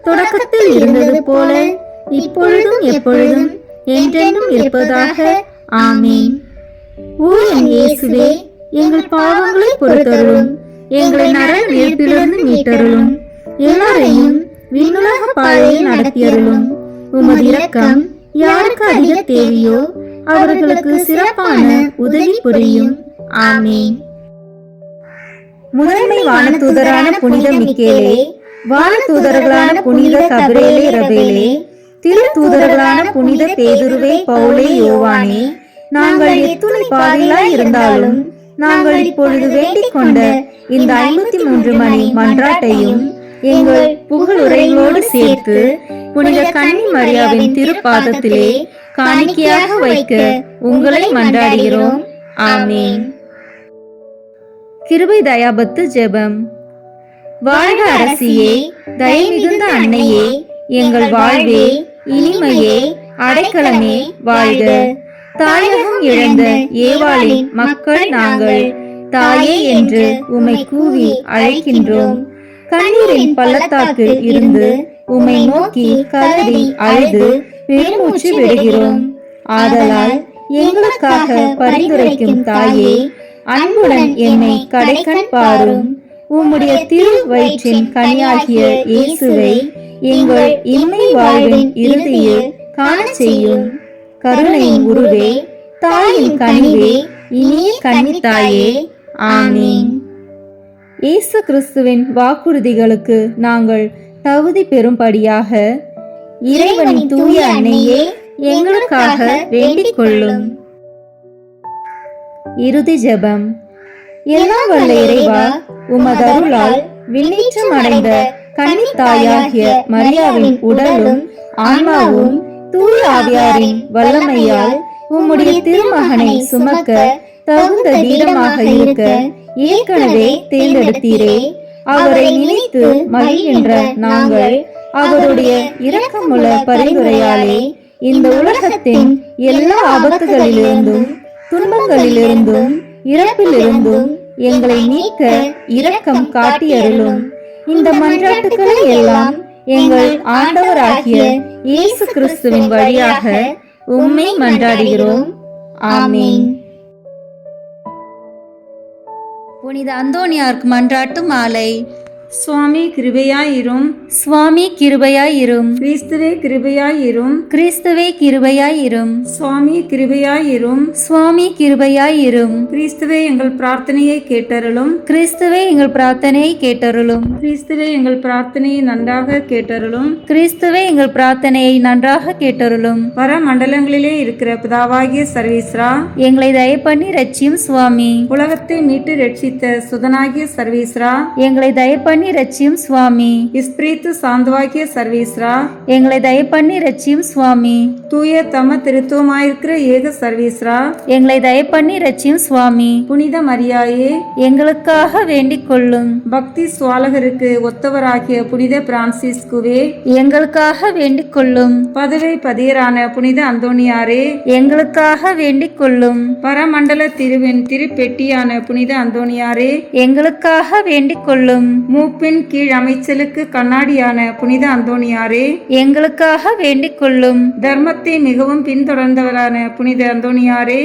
தொடக்கத்தில் இருந்தது போல இப்பொழுதும் எப்பொழுதும் என்றென்றும் இருப்பதாக. ஆமீன். ஓ என் இயேசுவே, எங்கள் பாவங்களை பொறுத்தருளும், எங்களை நரக நெருப்பிலிருந்து மீட்டருளும், எல்லாரையும் விண்ணுலக பாதையில் நடத்தியருளும். உமது இரக்கம் யாருக்கு அதிக தேவையோ அவர்களுக்கு சிறப்பான உதவி புரியும். ஆமீன். முதன்மை வானதூதரான புனித மிக்கேலே, வானதூதர்களான புனித கபிரேலே ரபேலே, திரு தூதர்களான புனித பேதுருவே பவுலே யோவானே, நாங்கள் எத்துணை பாதையிலாய் இருந்தாலும் நாங்கள் இப்பொழுது வேண்டிக் கொண்ட இந்த 53 மணி மன்றாட்டையும் எங்கள் புகழுரைகளோடு சேர்த்து புனித கன்னி மரியாவின் திருப்பாதத்திலே காணிக்கையாக வைக்க உங்களை மன்றாடுகிறோம். ஆமீன். கிருபை தயாபத்து ஜெபம். வாழ்க அரசியே, தயை மிகுந்த அன்னையே, எங்கள் வாழ்வே, இனிமையே, அடைக்கலமே வாழ்க. தாயகம் இழந்த ஏவாளின் மக்கள் நாங்கள் தாயே என்று உம்மை கூவி அழைக்கின்றோம். கண்ணீரின் பள்ளத்தாக்கு இருந்து உம்மை நோக்கி கதறி அழுது பெருமூச்சு விடுகிறோம். ஆதலால் எங்களுக்காக பரிந்துரைக்கும் தாயே, அன்புடன் என்னை கடைக்கண் பாரும். உம்முடைய திரு வயிற்றின் கனியாகிய இயேசுவை எங்கள் இம்மை வாழ்வின் இறுதியில் காண செய்யும். கருணையின் உருவே, தாயின் கனிவே, இனிய கன்னித்தாயே. ஆமீன். இயேசு கிறிஸ்துவின் வாக்குறுதிகளுக்கு நாங்கள் தகுதி பெறும்படியாக இறைவனின் தூய அன்னையே எங்களுக்காக வேண்டிக் கொள்ளும். இறுதி ஜெபம். எல்லாம் வல்ல இறைவா, உமது அருளால் விண்ணேற்றம் அடைந்த கன்னித்தாயாகிய மரியாவின் உடலும் ஆன்மாவும் தூய ஆவியாரின் வல்லமையால் உம்முடைய திருமகனை சுமக்க தகுந்த வீரமாக இருக்க ஏற்கனவே தேர்ந்தெடுத்தீரே. அவரை நினைத்து மகிழ்கின்ற நாங்கள் அவருடைய இரக்கமுள்ள பரிந்துரையாலே இந்த உலகத்தின் எல்லா ஆபத்துகளிலிருந்தும் துன்பங்களிலிருந்தும் இறப்பிலிருந்தும் எங்களை நீக்க இரக்கம் காட்டியருளும். இந்த மன்றாட்டுக்களை எல்லாம் எங்கள் ஆண்டவராகிய இயேசு கிறிஸ்துவின் வழியாக உம்மை மன்றாடுகிறோம். ஆமீன். புனித அந்தோனியாருக்கு மன்றாட்டு மாலை. சுவாமி கிருபையாயிரும், சுவாமி கிருபையாயிரும், கிறிஸ்துவே கிருபையாயிரும், கிறிஸ்துவே கிருபையாயிரும், சுவாமி கிருபையாயிரும், சுவாமி கிருபையாயிரும், கிறிஸ்துவே எங்கள் பிரார்த்தனையை கேட்டருளும், கிறிஸ்துவே எங்கள் பிரார்த்தனையை கேட்டருளும், கிறிஸ்துவே எங்கள் பிரார்த்தனையை நன்றாக கேட்டருளும், கிறிஸ்துவே எங்கள் பிரார்த்தனையை நன்றாக கேட்டருளும். பரமண்டலங்களிலே இருக்கிற பிதாவாகிய சர்வீஸ்ரா, எங்களை தயை பண்ணி ரட்சியும் சுவாமி. உலகத்தை மீட்டு ரட்சித்த சுதனாகிய சர்வீஸ்ரா, எங்களை தயை பண்ணி ரட்சியும் சுவாமி. இஸ்பிரித்து சாந்தவாகிய சர்வீஸ்ரா, எங்களை தயை பண்ணி ரட்சியும் சுவாமி. தூய தம திருத்துவமாயிருக்கிற ஏக சர்வீஸ்ரா, எங்களை தயை பண்ணி ரட்சியும் சுவாமி. புனித மரியாயே, எங்களுக்காக வேண்டிக் கொள்ளும். பக்தி சுவாலகருக்கு ஒத்தவராகிய புனித பிரான்சிஸ்குவே, எங்களுக்காக வேண்டிக் கொள்ளும். பதுவை பதியரான புனித அந்தோனியாரே, எங்களுக்காக வேண்டிக் கொள்ளும். பரமண்டல திருவின் திருப்பெட்டியான புனித அந்தோனியாரே, எங்களுக்காக வேண்டிக் கொள்ளும். மூப்பின் கீழ் அமைச்சலுக்கு கண்ணாடியான புனித அந்தோனியாரே, எங்களுக்காக வேண்டிக் கொள்ளும். தர்மத்தை மிகவும் பின்தொடர்ந்தவரான புனித அந்தோனியாரே,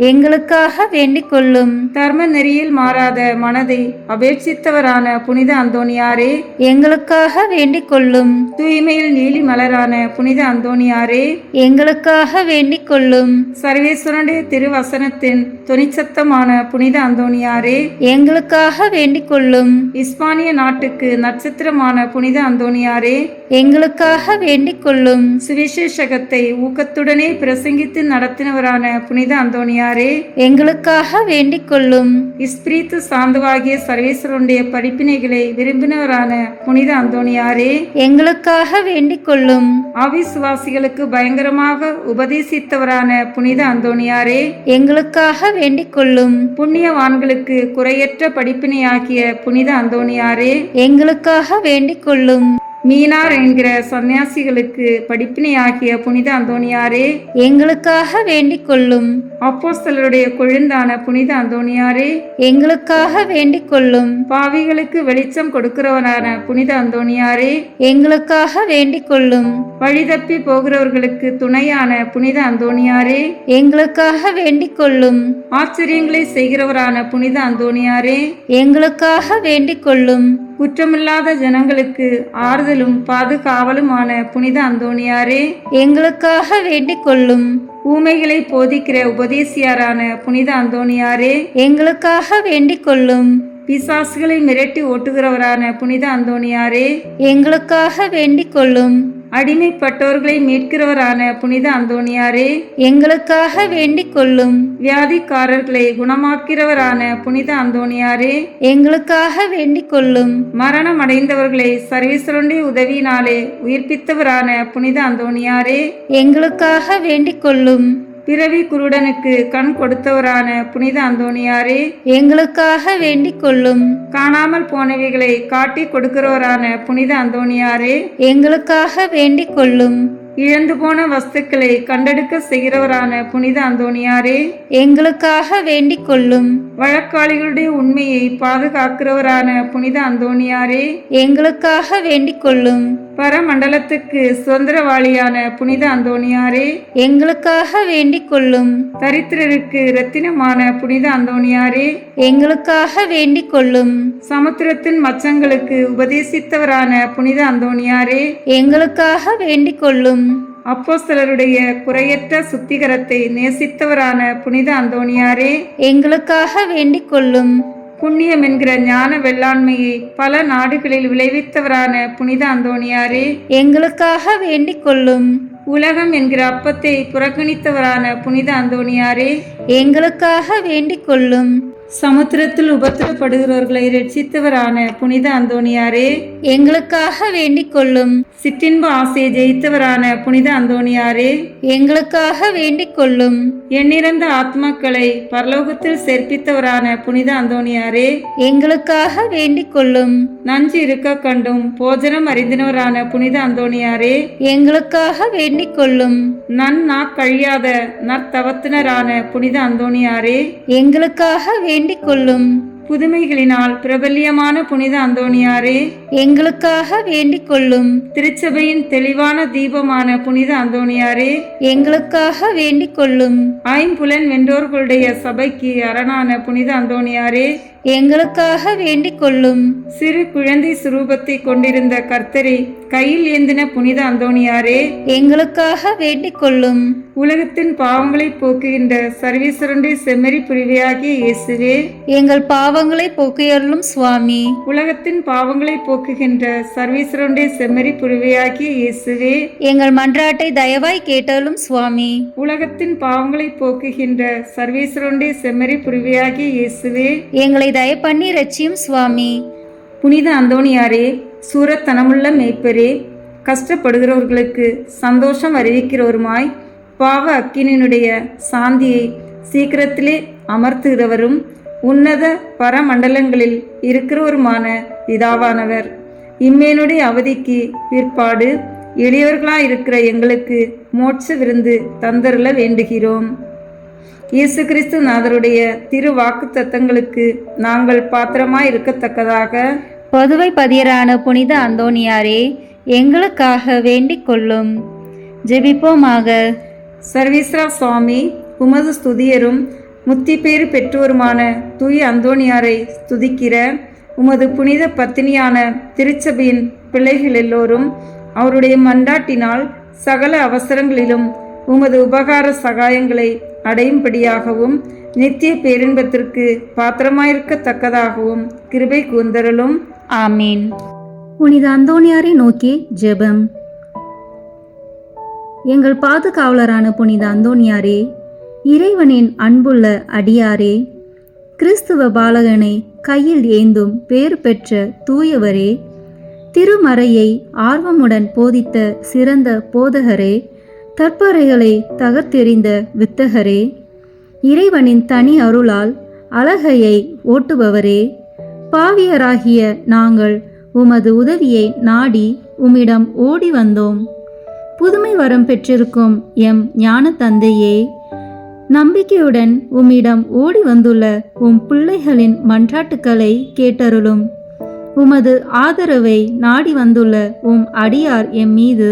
எங்களுக்காக வேண்டிக் கொள்ளும். தர்ம நெறியில் மாறாத மனதை அபேட்சித்தவரான புனித அந்தோனியாரே, எங்களுக்காக வேண்டிக் கொள்ளும். தூய்மையில் நீலி மலரான புனித அந்தோனியாரே, எங்களுக்காக வேண்டிக் கொள்ளும். சர்வேஸ்வரனுடைய திருவசனத்தின் தொனிச்சத்தமான புனித அந்தோனியாரே, எங்களுக்காக வேண்டிக் கொள்ளும். இஸ்பானிய நாட்டுக்கு நட்சத்திரமான புனித அந்தோனியாரே, எங்களுக்காக வேண்டிக் கொள்ளும். சுவிசேஷகத்தை ஊக்கத்துடனே பிரசங்கித்து நடத்தினவரான புனித அந்தோனியாரே, எங்களுக்காக வேண்டிக் கொள்ளும். இஸ்பிரித்து சாந்தவாகிய சர்வேஸ்வரனுடைய படிப்பினைகளை விரும்பினவரான புனித அந்தோனியாரே, எங்களுக்காக வேண்டிக் கொள்ளும். அவிசுவாசிகளுக்கு பயங்கரமாக உபதேசித்தவரான புனித அந்தோனியாரே, எங்களுக்காக வேண்டிக் கொள்ளும். புண்ணியவான்களுக்கு குறையற்ற படிப்பினையாகிய புனித அந்தோனியாரே, எங்களுக்காக வேண்டிக் கொள்ளும். மீனார் என்கிற சன்னியாசிகளுக்கு படிப்பினையாகிய புனித அந்தோணியாரே, எங்களுக்காக வேண்டிக் கொள்ளும். அப்போஸ்தலருடைய கொழுந்தான புனித அந்தோணியாரே, எங்களுக்காக வேண்டிக் கொள்ளும். பாவிகளுக்கு வெளிச்சம் கொடுக்கிறவரான புனித அந்தோணியாரே, எங்களுக்காக வேண்டிக் கொள்ளும். வழிதப்பி போகிறவர்களுக்கு துணையான புனித அந்தோணியாரே, எங்களுக்காக வேண்டிக் கொள்ளும். ஆச்சரியங்களை செய்கிறவரான புனித அந்தோணியாரே, எங்களுக்காக வேண்டிக் கொள்ளும். குற்றமில்லாத ஜனங்களுக்கு ஆறுதலும் பாதுகாவலுமான புனித அந்தோணியாரே, எங்களுக்காக வேண்டிக் கொள்ளும். ஊமைகளை போதிக்கிற உபதேசியாரான புனித அந்தோணியாரே, எங்களுக்காக வேண்டிக் கொள்ளும். பிசாசுகளை மிரட்டி ஓட்டுகிறவரான புனித அந்தோணியாரே, எங்களுக்காக வேண்டிக் கொள்ளும். அடிமைப்பட்டவர்களை மீட்கிறவரான புனித அந்தோணியாரே, எங்களுக்காக வேண்டிக் கொள்ளும். வியாதிக்காரர்களை குணமாக்கிறவரான புனித அந்தோணியாரே, எங்களுக்காக வேண்டிக் கொள்ளும். மரணம் அடைந்தவர்களை சர்வீஸ்வரனுடைய உதவியினாலே உயிர்ப்பித்தவரான புனித அந்தோணியாரே, எங்களுக்காக வேண்டிக் கொள்ளும். பிறவி குருடனுக்கு கண் கொடுத்தவரான புனித அந்தோணியாரே, எங்களுக்காக வேண்டிக் கொள்ளும். காணாமல் போனவைகளை காட்டி கொடுக்கிறவரான புனித அந்தோணியாரே, எங்களுக்காக வேண்டிக் கொள்ளும். இழந்து போன வஸ்துக்களை கண்டெடுக்க செய்கிறவரான புனித அந்தோணியாரே, எங்களுக்காக வேண்டிக் கொள்ளும். வழக்காளிகளுடைய உண்மையை பாதுகாக்கிறவரான புனித அந்தோணியாரே, எங்களுக்காக வேண்டிக் கொள்ளும். பரமண்டலத்துக்கு சுதந்திரவாளியான புனித அந்தோணியாரே, எங்களுக்காக வேண்டிக் கொள்ளும். தரித்திரருக்கு இரத்தினமான புனித அந்தோணியாரே, எங்களுக்காக வேண்டிக் கொள்ளும். சமுத்திரத்தின் மச்சங்களுக்கு உபதேசித்தவரான புனித அந்தோணியாரே, எங்களுக்காக வேண்டிக் கொள்ளும். அப்போஸ்தலருடைய குறையற்ற சுத்திகரத்தை நேசித்தவரான புனித அந்தோணியாரே, எங்களுக்காக வேண்டிக் கொள்ளும். புண்ணியம் என்கிற ஞான வெள்ளாண்மையை பல நாடுகளில் விளைவித்தவரான புனித அந்தோணியாரே, எங்களுக்காக வேண்டிக் கொள்ளும். உலகம் என்கிற அப்பத்தை புறக்கணித்தவரான புனித அந்தோணியாரே, எங்களுக்காக வேண்டிக் கொள்ளும். சமுத்திரத்தில் உபத்திரப்படுகிறவர்களை ரட்சித்தவரான புனித அந்தோணியாரே, எங்களுக்காக வேண்டிக் கொள்ளும். சிற்றின்ப ஆசையை ஜெயித்தவரான புனித அந்தோணியாரே, எங்களுக்காக வேண்டிக் கொள்ளும். எண்ணிறந்த ஆத்மாக்களை பரலோகத்தில் சேர்ப்பித்தவரான புனித அந்தோணியாரே, எங்களுக்காக வேண்டிக் கொள்ளும். நஞ்சு இருக்க கண்டும் போஜனம் அறிந்தினவரான புனித அந்தோணியாரே, எங்களுக்காக வேண்டிக் கொள்ளும். கழியாத நற்தவத்தினரான புனித அந்தோணியாரே, எங்களுக்காக வேண்டிக் கொள்ளும். புதுமைகளினால் பிரபல்யமான புனித அந்தோணியாரே, எங்களுக்காக வேண்டிக் கொள்ளும். திருச்சபையின் தெளிவான தீபமான புனித அந்தோணியாரே, எங்களுக்காக வேண்டிக் கொள்ளும். ஐம்புலன் வென்றோர்களுடைய சபைக்கு அரணான புனித அந்தோணியாரே, எங்களுக்காக வேண்டிக் கொள்ளும். சிறு குழந்தை சுரூபத்தை கொண்டிருந்த கர்த்தரை கையில் ஏந்தின புனித அந்தோணியாரே, எங்களுக்காக வேண்டிக் கொள்ளும். உலகத்தின் பாவங்களை போக்குகின்ற சர்வீஸ்வரனுடைய செம்மறி புரிவையாகிய இயேசுவே, எங்கள் பாவங்களை போக்கியருளும் சுவாமி. உலகத்தின் பாவங்களை போக்குகின்ற சர்வீஸ்வரனுடைய செம்மறி புரிவையாகிய இயேசுவே, எங்கள் மன்றாட்டை தயவாய் கேட்டருளும் சுவாமி. உலகத்தின் பாவங்களை போக்குகின்ற சர்வீஸ்வரனுடைய செம்மறி புரிவையாகிய இயேசுவே, எங்களை தய பண்ணி ரட்சியும் சுவாமி. புனித அந்தோணியாரே, சூரத்தனமுள்ள மேய்ப்பரே, கஷ்டப்படுகிறவர்களுக்கு சந்தோஷம் அறிவிக்கிறவருமாய் பாவ அக்கினியினுடைய சாந்தியை சீக்கிரத்திலே அமர்த்துகிறவரும் உன்னத பரமண்டலங்களில் இருக்கிறவருமான பிதாவானவர், இம்மேனுடைய அவதிக்கு பிற்பாடு எளியவர்களாயிருக்கிற எங்களுக்கு மோட்ச விருந்து தந்தருள வேண்டுகிறோம். இயேசு கிறிஸ்து நாதருடைய திரு வாக்கு தத்தங்களுக்கு நாங்கள் பாத்திரமாய் இருக்கத்தக்கதாக பொதுவை பதியரான புனித அந்தோணியாரே, எங்களுக்காக வேண்டிக் கொள்ளும். ஜெபிப்போமாக. சர்வீஸ்வரா சுவாமி, உமது ஸ்துதியரும் முத்தி பேறு பெற்றோருமான தூய அந்தோணியாரை ஸ்துதிக்கிற உமது புனித பத்தினியான திருச்சபையின் பிள்ளைகள் எல்லோரும் அவருடைய மன்றாட்டினால் சகல அவசரங்களிலும் உமது உபகார சகாயங்களை அடையும்படியாகவும் நித்திய பேரின்பத்திற்கு பாத்திரமாயிருக்கத்தக்கதாகவும் கிருபை கூந்தருளும். ஆமீன். புனித அந்தோணியாரை நோக்கி ஜெபம். எங்கள் பாதுகாவலரான புனித அந்தோணியாரே, இறைவனின் அன்புள்ள அடியாரே, கிறிஸ்துவ பாலகனை கையில் ஏந்தும் பேறு பெற்ற தூயவரே, திருமறையை ஆர்வமுடன் போதித்த சிறந்த போதகரே, தற்பறைகளை தகர்த்தெறிந்த வித்தகரே, இறைவனின் தனி அருளால் அழகையை ஓட்டுபவரே, பாவியராகிய நாங்கள் உமது உதவியை நாடி உம்மிடம் ஓடி வந்தோம். புதுமை வரம் பெற்றிருக்கும் எம் ஞான தந்தையே, நம்பிக்கையுடன் உம்மிடம் ஓடி வந்துள்ள உம் பிள்ளைகளின் மன்றாட்டுக்களை கேட்டருளும். உமது ஆதரவை நாடி வந்துள்ள உம் அடியார் எம் மீது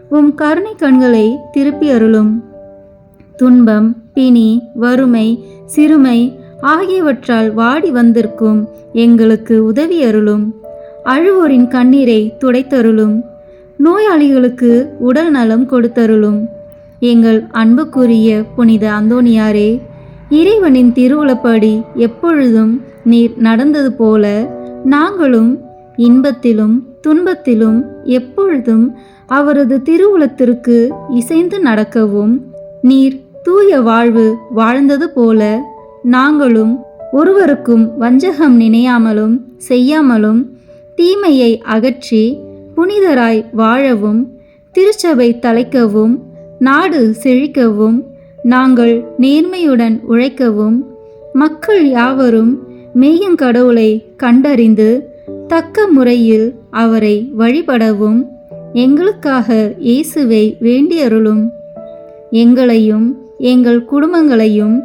உம் கருணை கண்களை திருப்பி அருளும். துன்பம், பிணி, வறுமை, சிறுமை ஆகியவற்றால் வாடி வந்திருக்கும் எங்களுக்கு உதவி அருளும். அழுவோரின் கண்ணீரை துடைத்தருளும். நோயாளிகளுக்கு உடல் நலம் கொடுத்தருளும். எங்கள் அன்புக்குரிய புனித அந்தோணியாரே, இறைவனின் திருவுளப்படி எப்பொழுதும் நீர் நடந்தது போல நாங்களும் இன்பத்திலும் துன்பத்திலும் எப்பொழுதும் அவரது திருவுளத்திற்கு இசைந்து நடக்கவும், நீர் தூய வாழ்வு வாழ்ந்தது போல நாங்களும் ஒருவருக்கும் வஞ்சகம் நினையாமலும் செய்யாமலும் தீமையை அகற்றி புனிதராய் வாழவும், திருச்சபை தலைக்கவும், நாடு செழிக்கவும், நாங்கள் நேர்மையுடன் உழைக்கவும், மக்கள் யாவரும் மெய்யங்கடவுளை கண்டறிந்து தக்க முறையில் அவரை வழிபடவும் எங்களுக்காக இயேசுவை வேண்டியருளும். எங்களையும் எங்கள் குடும்பங்களையும்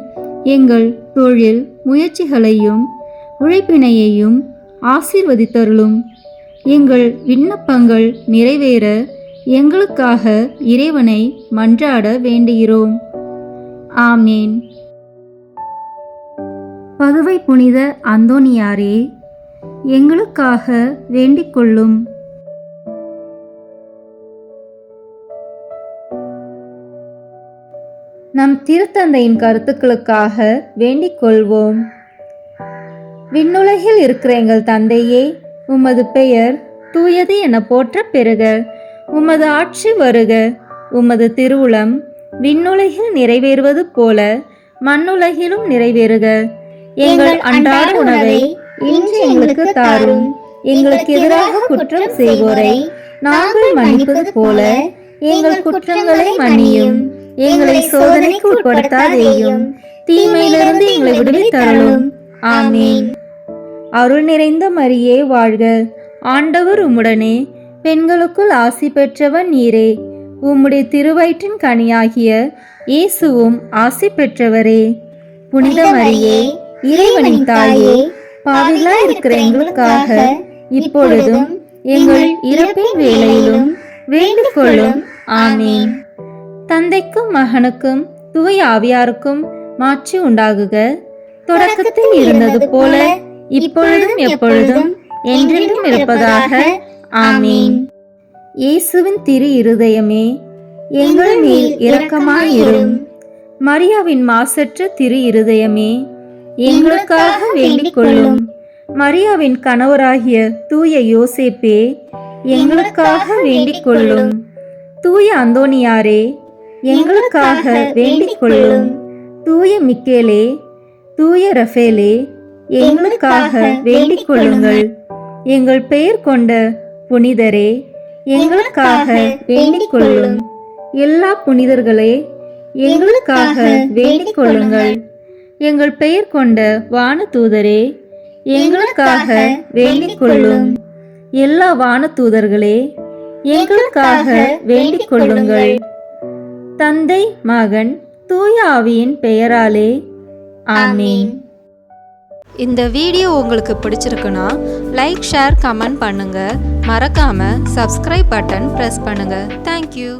எங்கள் தொழில் முயற்சிகளையும் உழைப்பினையையும் ஆசீர்வதித்தருளும். எங்கள் விண்ணப்பங்கள் நிறைவேற எங்களுக்காக இறைவனை மன்றாட வேண்டுகிறோம். ஆமேன். பதுவை புனித அந்தோணியாரே, எங்களுக்காக வேண்டிக் கொள்ளும். நம் திருத்தந்தையின் கருத்துக்களுக்காக வேண்டிக் கொள்வோம். விண்ணுலகில் இருக்கிற எங்கள் தந்தையே, உமது பெயர் தூயது என போற்ற பெறுக. உமது ஆட்சி வருக. உமது திருவுளம் விண்ணுலகில் நிறைவேறுவது போல மண்ணுலகிலும் நிறைவேறுக. எங்கள் அன்றாட உணவை இன்று எங்களுக்கு தாரும். எங்களுக்கு எதிராக குற்றம் செய்வோரை நாங்கள் மன்னிப்பது போல எங்கள் குற்றங்களை மன்னியும். எங்களை சோதனைக்கு உட்படுத்தாதேயும், தீமையிலிருந்து எங்களை விடுவித்தருளும். ஆமீன். அருள் நிறைந்த மரியே வாழ்க. ஆண்டவர் உம்முடனே, பெண்களுக்குள் ஆசி பெற்றவன் நீரே. உம்முடைய திருவயிற்றின் கனியாகிய இயேசுவும் ஆசி பெற்றவரே. புனித மரியே, இறைவனின் தாயே, பாவிகளாய் இருக்கிற எங்களுக்காக இப்பொழுதும் எங்கள் இறப்பின் வேளையிலும் வேண்டிக் கொள்ளும். ஆமீன். தந்தைக்கும் மகனுக்கும் தூய ஆவியாருக்கும் மாட்சி உண்டாகுக. தொடக்கத்தில் இருந்தது போல இப்பொழுதும் எப்பொழுதும் என்றென்றும் இருப்பதாக. ஆமீன். இயேசுவின் திரு இருதயமே, எங்கள் மேல் இரக்கமாயிரும். மரியாவின் மாசற்ற திரு இருதயமே, எங்களுக்காக வேண்டிக் கொள்ளும். மரியாவின் கணவராகிய தூய யோசேப்பே, எங்களுக்காக வேண்டிக் கொள்ளும். தூய அந்தோணியாரே, எங்களுக்காக வேண்டிக் கொள்ளும். தூய மிக்கேலே, தூய ரஃபேலே, எங்களுக்காக வேண்டிக் கொள்ளுங்கள். எங்கள் பெயர் கொண்ட புனிதரே, எங்களுக்காக வேண்டிக் கொள்ளும். எல்லா புனிதர்களே, எங்களுக்காக வேண்டிக் கொள்ளுங்கள். எங்கள் பெயர் கொண்ட வானதூதரே, எங்களுக்காக வேண்டிக் கொள்ளும். எல்லா வானதூதர்களே, எங்களுக்காக வேண்டிக் கொள்ளுங்கள். தந்தை, மகன், தூய ஆவியின் பெயராலே. ஆமீன். இந்த வீடியோ உங்களுக்கு பிடிச்சிருக்குன்னா லைக், ஷேர், கமெண்ட் பண்ணுங்க. மறக்காம சப்ஸ்கிரைப் பட்டன் பிரஸ் பண்ணுங்க. தேங்க்யூ.